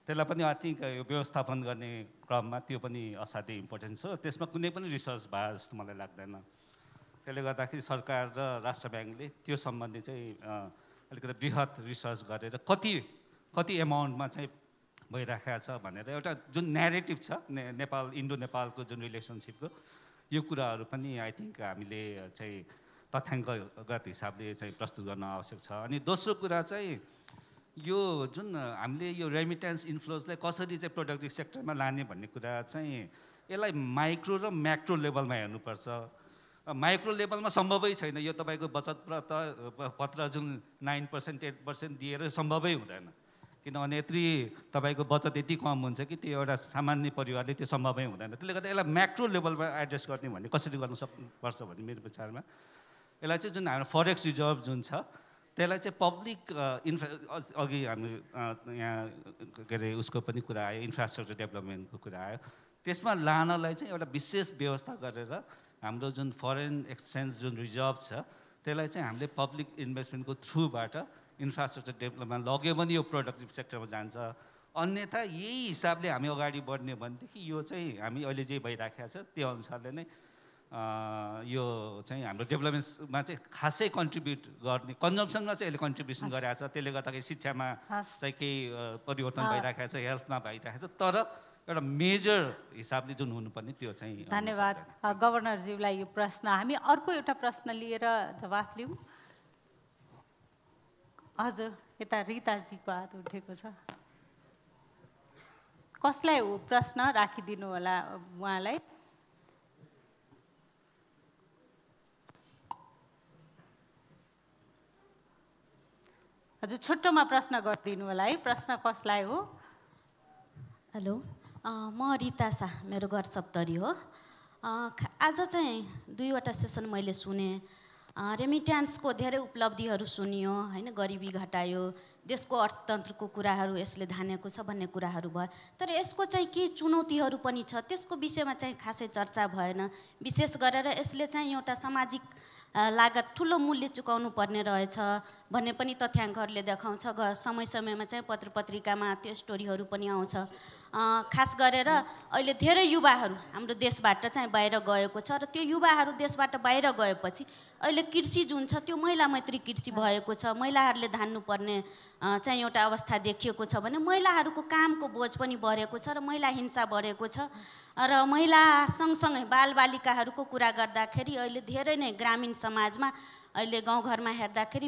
[SPEAKER 7] त्यसलाई पनि आई थिङ्क यो व्यवस्थापन गर्ने क्रममा त्यो पनि असाध्यै इम्पोर्टेन्ट छ। त्यसमा कुनै पनि रिसर्च भयो जस्तो मलाई लाग्दैन। त्यसले गर्दाखेरि सरकार र राष्ट्र ब्याङ्कले त्यो सम्बन्धी चाहिँ अलिकति बृहत रिसर्च गरेर कति एमाउन्टमा चाहिँ भइराखेको छ भनेर एउटा जुन न्यारेटिभ छ नेपाल इन्डो नेपालको जुन रिलेसनसिपको यो कुराहरू पनि आई थिङ्क हामीले चाहिँ तथ्याङ्कगत हिसाबले चाहिँ प्रस्तुत गर्न आवश्यक छ। अनि दोस्रो कुरा चाहिँ यो जुन हामीले यो रेमिटेन्स इन्फ्लोजलाई कसरी चाहिँ प्रोडक्टिभ सेक्टरमा लाने भन्ने कुरा चाहिँ यसलाई माइक्रो र म्याक्रो लेभलमा हेर्नुपर्छ। माइक्रो लेभलमा सम्भवै छैन, यो तपाईँको बचत पत्र जुन 9% 8% दिएर सम्भवै हुँदैन, किनभने यत्रो तपाईँको बचत यति कम हुन्छ कि त्यो एउटा सामान्य परिवारले त्यो सम्भवै हुँदैन। त्यसले गर्दा यसलाई म्याक्रो लेभलमा एड्रेस गर्ने भन्ने कसरी गर्नु सक्नुपर्छ भन्ने मेरो विचारमा यसलाई चाहिँ जुन हाम्रो फरेक्स रिजर्भ जुन छ त्यसलाई चाहिँ पब्लिक अघि हामी यहाँ के अरे उसको पनि कुरा आयो, इन्फ्रास्ट्रक्चर डेभलपमेन्टको कुरा आयो, त्यसमा लानलाई चाहिँ एउटा विशेष व्यवस्था गरेर हाम्रो जुन फरेन एक्सचेन्ज जुन रिजर्भ छ त्यसलाई चाहिँ हामीले पब्लिक इन्भेस्टमेन्टको थ्रुबाट इन्फ्रास्ट्रक्चर डेभलपमेन्ट लग्यो भने यो प्रोडक्टिभ सेक्टरमा जान्छ। अन्यथा यही हिसाबले हामी अगाडि बढ्ने भनेदेखि यो चाहिँ हामी अहिले जे भइराखेको छ त्यो अनुसारले नै यो चाहिँ हाम्रो डेभलपमेन्टमा चाहिँ खासै कन्ट्रिब्युट गर्ने, कन्जम्सनमा चाहिँ यसले कन्ट्रिब्युसन गरेको छ, त्यसले गर्दाखेरि शिक्षामा चाहिँ केही परिवर्तन भइराखेको छ, हेल्थमा भइराखेको छ, तर एउटा मेजर हिसाबले जुन हुनुपर्ने त्यो चाहिँ।
[SPEAKER 2] धन्यवाद गभर्नरज्यूलाई यो प्रश्न। हामी अर्को एउटा प्रश्न लिएर जवाफ लिउँ। हजुर, यता रिताजीको हात उठेको छ, कसलाई हो प्रश्न राखिदिनु होला उहाँलाई। हजुर, छोटोमा प्रश्न गरिदिनु होला है, प्रश्न कसलाई हो?
[SPEAKER 8] हेलो, म रिता शाह, मेरो घर सप्तरी हो। आज चाहिँ 2वटा सेसन मैले सुने, रेमिट्यान्सको धेरै उपलब्धिहरू सुनियो हैन, गरिबी घटायो, देशको अर्थतन्त्रको कुराहरू यसले धानेको छ भन्ने कुराहरू भयो, तर यसको चाहिँ के चुनौतीहरू पनि छ त्यसको विषयमा चाहिँ खासै चर्चा भएन। विशेष गरेर यसले चाहिँ एउटा सामाजिक लागत ठुलो मूल्य चुकाउनु पर्ने रहेछ भन्ने पनि तथ्याङ्कहरूले देखाउँछ। समय समयमा चाहिँ पत्र पत्रिकामा त्यो स्टोरीहरू पनि आउँछ। खास गरेर अहिले धेरै युवाहरू हाम्रो देशबाट चाहिँ बाहिर गएको छ र त्यो युवाहरू देशबाट बाहिर गएपछि अहिले कृषि जुन छ त्यो महिला मैत्री कृषि भएको छ। महिलाहरूले धान्नुपर्ने चाहिँ एउटा अवस्था देखिएको छ भने महिलाहरूको कामको बोझ पनि बढेको छ र महिला हिंसा बढेको छ र महिला सँगसँगै बालबालिकाहरूको कुरा गर्दाखेरि अहिले धेरै नै ग्रामीण समाजमा अहिले गाउँघरमा हेर्दाखेरि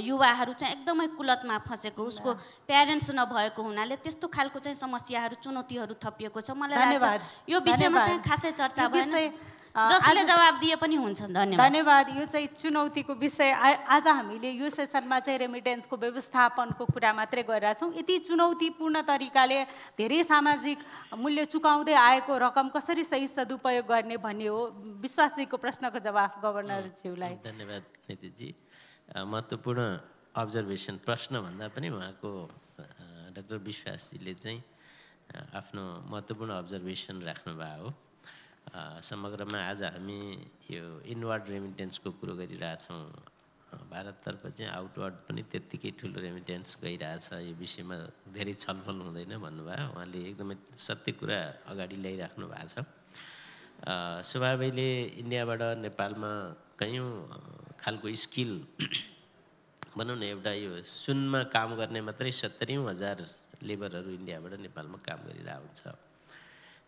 [SPEAKER 8] युवाहरू चाहिँ एकदमै कुलतमा फँसेको, उसको प्यारेन्ट्स नभएको हुनाले त्यस्तो खालको चाहिँ समस्याहरू चुनौतीहरू थपिएको छ। मलाई लाग्छ यो विषयमा चाहिँ खासै चर्चा भएन, जसले जवाब दिए पनि हुन्छ। धन्यवाद।
[SPEAKER 2] धन्यवाद। यो चाहिँ चुनौतीको विषय आज हामीले यो सेसनमा चाहिँ रेमिटेन्सको व्यवस्थापनको कुरा मात्रै गरिरहेछौँ। यति चुनौतीपूर्ण तरिकाले धेरै सामाजिक मूल्य चुकाउँदै आएको रकम कसरी सही सदुपयोग गर्ने भन्ने हो। विश्वासजीको प्रश्नको जवाफ गभर्नरज्यूलाई।
[SPEAKER 5] धन्यवाद नितिजी। महत्त्वपूर्ण अब्जर्भेसन, प्रश्न भन्दा पनि उहाँको डाक्टर विश्वासजीले चाहिँ आफ्नो महत्त्वपूर्ण अब्जर्भेसन राख्नुभएको हो। समग्रमा आज हामी यो इनवर्ड रेमिटेन्सको कुरो गरिरहेछौँ। भारततर्फ चाहिँ आउटवर्ड पनि त्यत्तिकै ठुलो रेमिटेन्स गइरहेछ। यो विषयमा धेरै छलफल हुँदैन भन्नुभयो, उहाँले एकदमै सत्य कुरा अगाडि ल्याइराख्नु भएको छ। स्वभावैले इन्डियाबाट नेपालमा कयौँ खालको स्किल भनौँ न, एउटा यो सुनमा काम गर्ने मात्रै 70,000 लेबरहरू इन्डियाबाट नेपालमा काम गरिरहेको हुन्छ।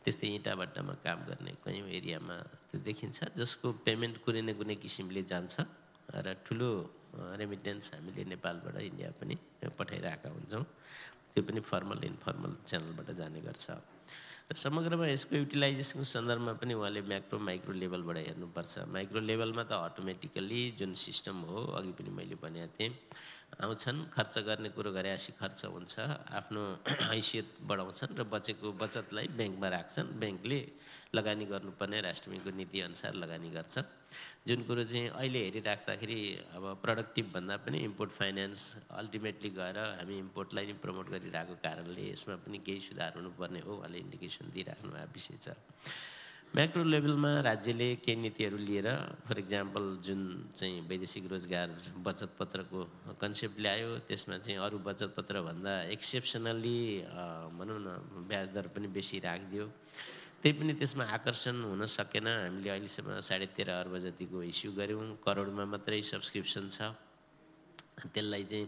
[SPEAKER 5] त्यस्तै इँटाभट्टामा काम गर्ने कयौँ एरियामा त्यो देखिन्छ, जसको पेमेन्ट कुनै न कुनै किसिमले जान्छ र ठुलो रेमिटेन्स हामीले नेपालबाट इन्डिया पनि पठाइरहेका हुन्छौँ। त्यो पनि फर्मल इन्फर्मल च्यानलबाट जाने गर्छ। र समग्रमा यसको युटिलाइजेसनको सन्दर्भमा पनि उहाँले म्याक्रो माइक्रो लेभलबाट हेर्नुपर्छ। माइक्रो लेभलमा त अटोमेटिकल्ली जुन सिस्टम हो, अघि पनि मैले भनेको थिएँ, आउँछन्, खर्च गर्ने कुरो गरेपछि खर्च हुन्छ, आफ्नो हैसियत बढाउँछन् र बचेको बचतलाई ब्याङ्कमा राख्छन्। ब्याङ्कले लगानी गर्नुपर्ने राष्ट्रको नीतिअनुसार लगानी गर्छ। जुन कुरो चाहिँ अहिले हेरिराख्दाखेरि अब प्रोडक्टिभ भन्दा पनि इम्पोर्ट फाइनेन्स अल्टिमेटली गएर हामी इम्पोर्टलाई नै प्रमोट गरिरहेको कारणले यसमा पनि केही सुधार हुनुपर्ने हो, उहाँले इन्डिकेसन दिइराख्नु भएको विषय छ। म्याक्रो लेभलमा राज्यले केही नीतिहरू लिएर, फर इक्जाम्पल जुन चाहिँ वैदेशिक रोजगार बचत पत्रको कन्सेप्ट ल्यायो, त्यसमा चाहिँ अरू बचत पत्रभन्दा एक्सेप्सनल्ली भनौँ न ब्याज दर पनि बेसी राखिदियो। त्यही पनि त्यसमा आकर्षण हुन सकेन। हामीले अहिलेसम्म 13.5 अर्ब जतिको इस्यु गऱ्यौँ, करोडमा मात्रै सब्सक्रिप्सन छ। त्यसलाई चाहिँ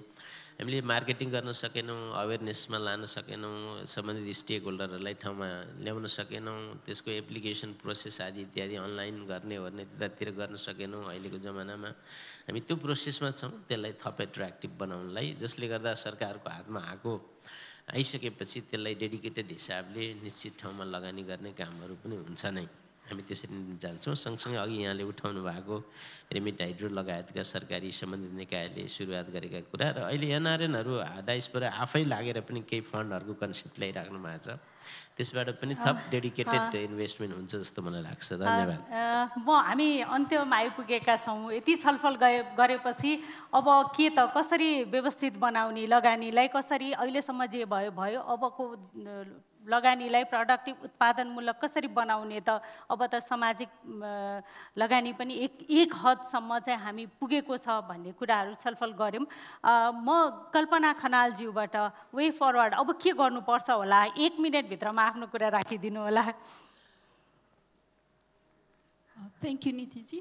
[SPEAKER 5] हामीले मार्केटिङ गर्न सकेनौँ, अवेरनेसमा लान सकेनौँ, सम्बन्धित स्टेक होल्डरहरूलाई ठाउँमा ल्याउन सकेनौँ, त्यसको एप्लिकेसन प्रोसेस आदि इत्यादि अनलाइन गर्ने त्यतातिर गर्न सकेनौँ। अहिलेको जमानामा हामी त्यो प्रोसेसमा छौँ, त्यसलाई थप एट्र्याक्टिभ बनाउनलाई, जसले गर्दा सरकारको हातमा आइसकेपछि त्यसलाई डेडिकेटेड हिसाबले निश्चित ठाउँमा लगानी गर्ने कामहरू पनि हुन्छ नै। हामी त्यसरी जान्छौँ। सँगसँगै अघि यहाँले उठाउनु भएको रेमिट हाइड्रो लगायतका सरकारी सम्बन्धित निकायले सुरुवात गरेका कुरा र अहिले एनआरएनहरू डाइसबाट आफै लागेर पनि केही फन्डहरूको कन्सेप्ट ल्याइराख्नु भएको छ, त्यसबाट पनि थप डेडिकेटेड इन्भेस्टमेन्ट हुन्छ जस्तो मलाई लाग्छ। धन्यवाद।
[SPEAKER 2] हामी अन्त्यमा आइपुगेका छौँ। यति छलफल गरेपछि अब के त कसरी व्यवस्थित बनाउने, लगानीलाई कसरी अहिलेसम्म जे भयो अबको लगानीलाई प्रोडक्टिभ उत्पादनमूलक कसरी बनाउने त अब त सामाजिक लगानी पनि एक हदसम्म चाहिँ हामी पुगेको छ भन्ने कुराहरू छलफल गऱ्यौँ। म कल्पना खनालज्यूबाट वे फरवर्ड अब के गर्नुपर्छ होला, 1 मिनटभित्रमा आफ्नो कुरा राखिदिनु होला।
[SPEAKER 6] थ्याङ्क यू नीतिजी।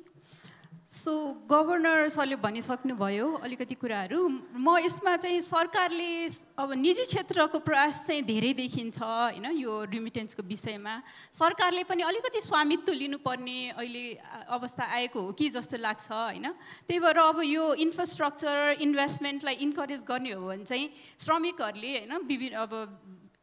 [SPEAKER 6] सो गभर्नर सरले भनिसक्नुभयो अलिकति कुराहरू। म यसमा चाहिँ सरकारले अब निजी क्षेत्रको प्रयास चाहिँ धेरै देखिन्छ होइन, यो रिमिटेन्सको विषयमा सरकारले पनि अलिकति स्वामित्व लिनुपर्ने अहिले अवस्था आएको हो कि जस्तो लाग्छ होइन। त्यही भएर अब यो इन्फ्रास्ट्रक्चर इन्भेस्टमेन्टलाई इन्करेज गर्ने हो भने चाहिँ श्रमिकहरूले होइन विभिन्न अब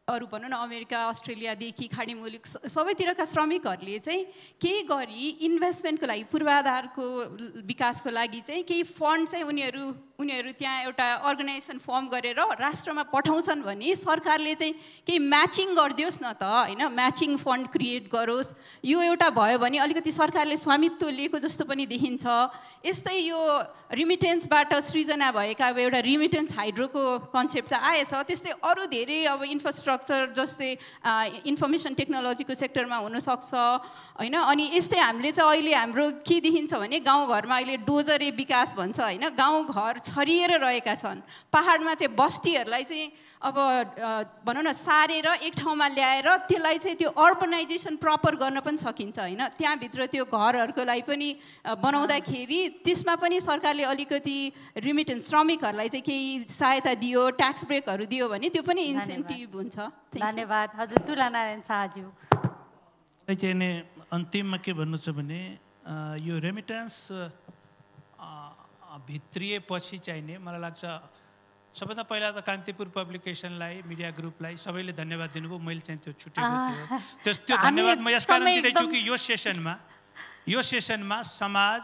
[SPEAKER 6] अरू भनौँ न अमेरिका अस्ट्रेलियादेखि खाडी मुलुक सबैतिरका श्रमिकहरूले चाहिँ केही गरी इन्भेस्टमेन्टको लागि पूर्वाधारको विकासको लागि चाहिँ केही फन्ड चाहिँ उनीहरू त्यहाँ एउटा अर्गनाइजेसन फर्म गरेर राष्ट्रमा पठाउँछन् भने सरकारले चाहिँ केही म्याचिङ गरिदियोस् न त होइन, म्याचिङ फन्ड क्रिएट गरोस्। यो एउटा भयो भने अलिकति सरकारले स्वामित्व लिएको जस्तो पनि देखिन्छ। यस्तै यो रिमिटेन्सबाट सृजना भएका अब एउटा रिमिटेन्स हाइड्रोको कन्सेप्ट त आएछ, त्यस्तै अरू धेरै अब इन्फ्रास्ट्रक्चर जस्तै इन्फर्मेसन टेक्नोलोजीको सेक्टरमा हुनसक्छ होइन। अनि यस्तै हामीले चाहिँ अहिले हाम्रो के देखिन्छ भने गाउँघरमा अहिले डोजरे विकास भन्छ होइन, गाउँघर छरिएर रहेका छन्। पहाडमा चाहिँ बस्तीहरूलाई चाहिँ अब भनौँ न सारेर एक ठाउँमा ल्याएर त्यसलाई चाहिँ त्यो अर्बनाइजेसन प्रपर गर्न पनि सकिन्छ होइन। त्यहाँभित्र त्यो घरहरूको लागि पनि बनाउँदाखेरि त्यसमा पनि सरकारले अलिकति रिमिटेन्स श्रमिकहरूलाई चाहिँ केही सहायता दियो, ट्याक्स ब्रेकहरू दियो भने त्यो पनि इन्सेन्टिभ हुन्छ।
[SPEAKER 2] धन्यवाद। हजुर तुलानारायण शाहज्यू।
[SPEAKER 3] नै अन्तिममा के भन्नु छ भने यो रेमिटेन्स भित्रिएपछि चाहिने मलाई लाग्छ सबैभन्दा पहिला त कान्तिपुर पब्लिकेसनलाई, मिडिया ग्रुपलाई सबैले धन्यवाद दिनुभयो। मैले चाहिँ त्यो छुटेको थियो, त्यो धन्यवाद म यस कारण दिँदैछु कि यो सेसनमा समाज,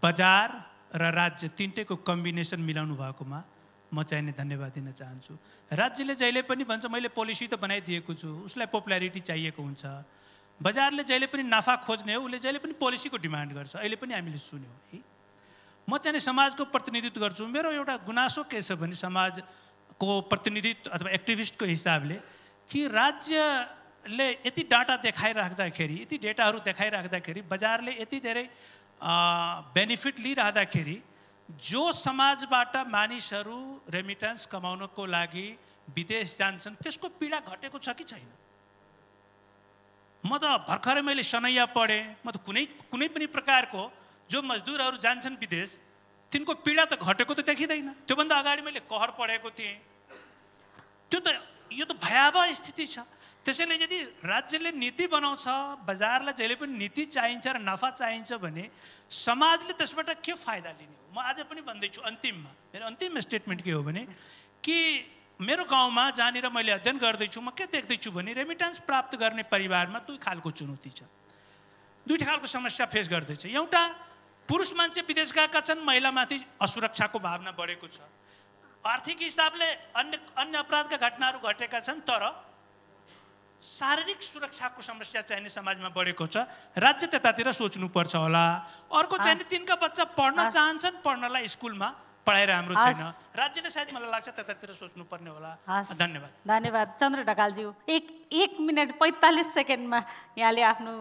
[SPEAKER 3] बजार र राज्य तिनटैको कम्बिनेसन मिलाउनु भएकोमा म चाहिँ धन्यवाद दिन चाहन्छु। राज्यले जहिले पनि भन्छ मैले पोलिसी त बनाइदिएको छु, उसलाई पपुलारिटी चाहिएको हुन्छ। बजारले जहिले पनि नाफा खोज्ने हो, उसले जहिले पनि पोलिसीको डिमान्ड गर्छ। अहिले पनि हामीले सुन्यौँ है। म चाहिँ समाजको प्रतिनिधित्व गर्छु। मेरो एउटा गुनासो के छ भने समाजको प्रतिनिधित्व अथवा एक्टिभिस्टको हिसाबले कि राज्यले यति डाटा देखाइराख्दाखेरि, यति डेटाहरू देखाइराख्दाखेरि, बजारले यति धेरै बेनिफिट लिइराख्दाखेरि जो समाजबाट मानिसहरू रेमिटेन्स कमाउनको लागि विदेश जान्छन् त्यसको पीडा घटेको छ कि छैन? म त भर्खरै मैले सनैया पढेँ। म त कुनै पनि प्रकारको जो मजदुरहरू जान्छन् विदेश तिनको पीडा त घटेको त देखिँदैन। त्योभन्दा अगाडि मैले कहर पढेको थिएँ। यो त भयावह स्थिति छ। त्यसैले यदि राज्यले नीति बनाउँछ, बजारलाई जहिले पनि नीति चाहिन्छ र नाफा चाहिन्छ भने समाजले त्यसबाट के फाइदा लिने हो? म आज पनि भन्दैछु अन्तिममा, मेरो अन्तिम स्टेटमेन्ट के हो भने कि मेरो गाउँमा जहाँनिर मैले अध्ययन गर्दैछु म के देख्दैछु भने रेमिटेन्स प्राप्त गर्ने परिवारमा दुई खालको चुनौती छ, दुईटा खालको समस्या फेस गर्दैछ। एउटा पुरुष मान्छे विदेश गएका छन्, महिलामाथि असुरक्षाको भावना बढेको छ। आर्थिक हिसाबले अन्य अपराधका घटनाहरू घटेका छन्, तर शारीरिक सुरक्षाको समस्या चाहिने समाजमा बढेको छ। राज्य त्यतातिर सोच्नुपर्छ होला। अर्को चाहिने तिनका बच्चा पढ्न चाहन्छन्, पढ्नलाई स्कुलमा पढाइ राम्रो छैन। राज्यले सायद मलाई लाग्छ त्यतातिर सोच्नुपर्ने होला। धन्यवाद।
[SPEAKER 2] धन्यवाद। चन्द्र ढकालज्यू, 1 मिनट 45 सेकेन्डमा यहाँले आफ्नो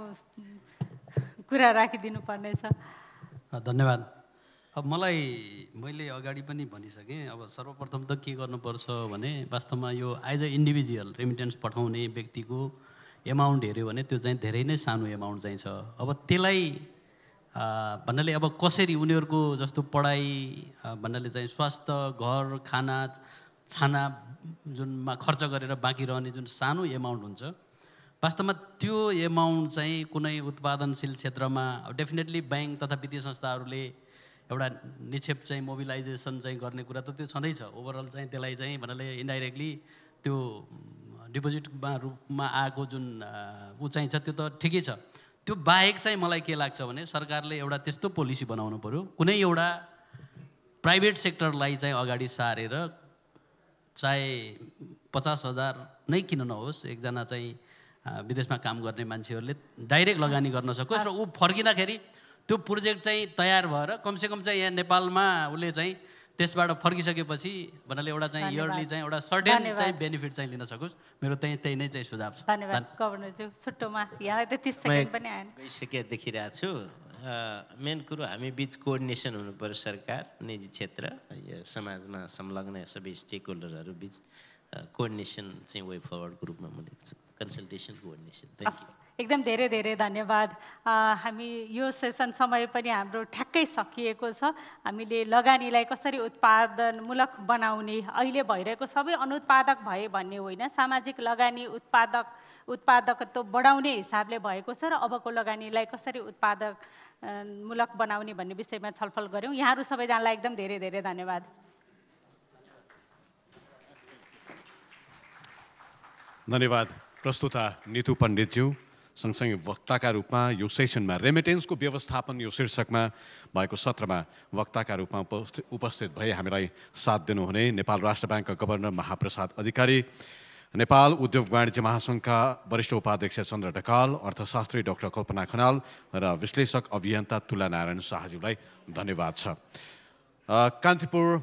[SPEAKER 2] कुरा राखिदिनु पर्नेछ।
[SPEAKER 4] धन्यवाद। अब मैले अगाडि पनि भनिसकेँ। अब सर्वप्रथम त के गर्नुपर्छ भने वास्तवमा यो एज अ इन्डिभिजुअल रेमिटेन्स पठाउने व्यक्तिको एमाउन्ट हेऱ्यो भने त्यो चाहिँ धेरै नै सानो एमाउन्ट चाहिँ छ। अब त्यसलाई भन्नाले अब कसरी उनीहरूको जस्तो पढाइ भन्नाले चाहिँ स्वास्थ्य घर खाना छाना जुनमा खर्च गरेर बाँकी रहने जुन सानो एमाउन्ट हुन्छ वास्तवमा त्यो एमाउन्ट चाहिँ कुनै उत्पादनशील क्षेत्रमा डेफिनेटली ब्याङ्क तथा वित्तीय संस्थाहरूले एउटा निक्षेप चाहिँ मोबिलाइजेसन चाहिँ गर्ने कुरा त त्यो छँदैछ ओभरअल चाहिँ त्यसलाई चाहिँ भन्नाले इन्डाइरेक्टली त्यो डिपोजिटमा रूपमा आएको जुन ऊ चाहिँ छ त्यो त ठिकै छ त्यो बाहेक चाहिँ मलाई के लाग्छ भने सरकारले एउटा त्यस्तो पोलिसी बनाउनु पर्यो कुनै एउटा प्राइभेट सेक्टरलाई चाहिँ अगाडि सारेर चाहे 50,000 नै किन नहोस् एकजना चाहिँ विदेशमा काम गर्ने मान्छेहरूले डाइरेक्ट लगानी गर्न सकोस् र ऊ फर्किँदाखेरि त्यो प्रोजेक्ट चाहिँ तयार भएर कमसेकम चाहिँ यहाँ नेपालमा उसले चाहिँ त्यसबाट फर्किसकेपछि भन्नाले एउटा चाहिँ इयरली चाहिँ एउटा सर्टेन चाहिँ बेनिफिट चाहिँ लिन सकोस् मेरो त्यही नै चाहिँ सुझाव छ
[SPEAKER 2] धन्यवाद गभर्नरज्यू छुट्टोमा यहाँ 30 सेकेन्ड पनि आएन
[SPEAKER 5] गइसके देखिरहेको छु मेन कुरो हामी बिच कोअर्डिनेसन हुनु पर्यो सरकार निजी क्षेत्र यो समाजमा संलग्न सबै स्टेक होल्डरहरू बिच कोअर्डिनेसन चाहिँ वे फरवर्डको रूपमा म देख्छु कन्सल्टेसन कोअर्डिनेसन थ्याङ्क यू
[SPEAKER 2] एकदम धेरै धेरै धन्यवाद हामी यो सेसन समय पनि हाम्रो ठ्याक्कै सकिएको छ हामीले लगानीलाई कसरी उत्पादनमूलक बनाउने अहिले भइरहेको सबै अनुत्पादक भए भन्ने होइन सामाजिक लगानी उत्पादकत्व बढाउने हिसाबले भएको छ र अबको लगानीलाई कसरी उत्पादकमूलक बनाउने भन्ने विषयमा छलफल गऱ्यौँ यहाँहरू सबैजनालाई एकदम धेरै धेरै धन्यवाद
[SPEAKER 1] धन्यवाद प्रस्तुता नितु पण्डितज्यू सँगसँगै वक्ताका रूपमा यो सेसनमा रेमिटेन्सको व्यवस्थापन यो शीर्षकमा भएको सत्रमा वक्ताका रूपमा उपस्थित भई हामीलाई साथ दिनुहुने नेपाल राष्ट्र ब्याङ्कका गभर्नर महाप्रसाद अधिकारी नेपाल उद्योग वाणिज्य महासङ्घका वरिष्ठ उपाध्यक्ष चन्द्र ढकाल अर्थशास्त्री डाक्टर कल्पना खनाल र विश्लेषक अभियन्ता तुला नारायण शाहज्यूलाई धन्यवाद छ कान्तिपुर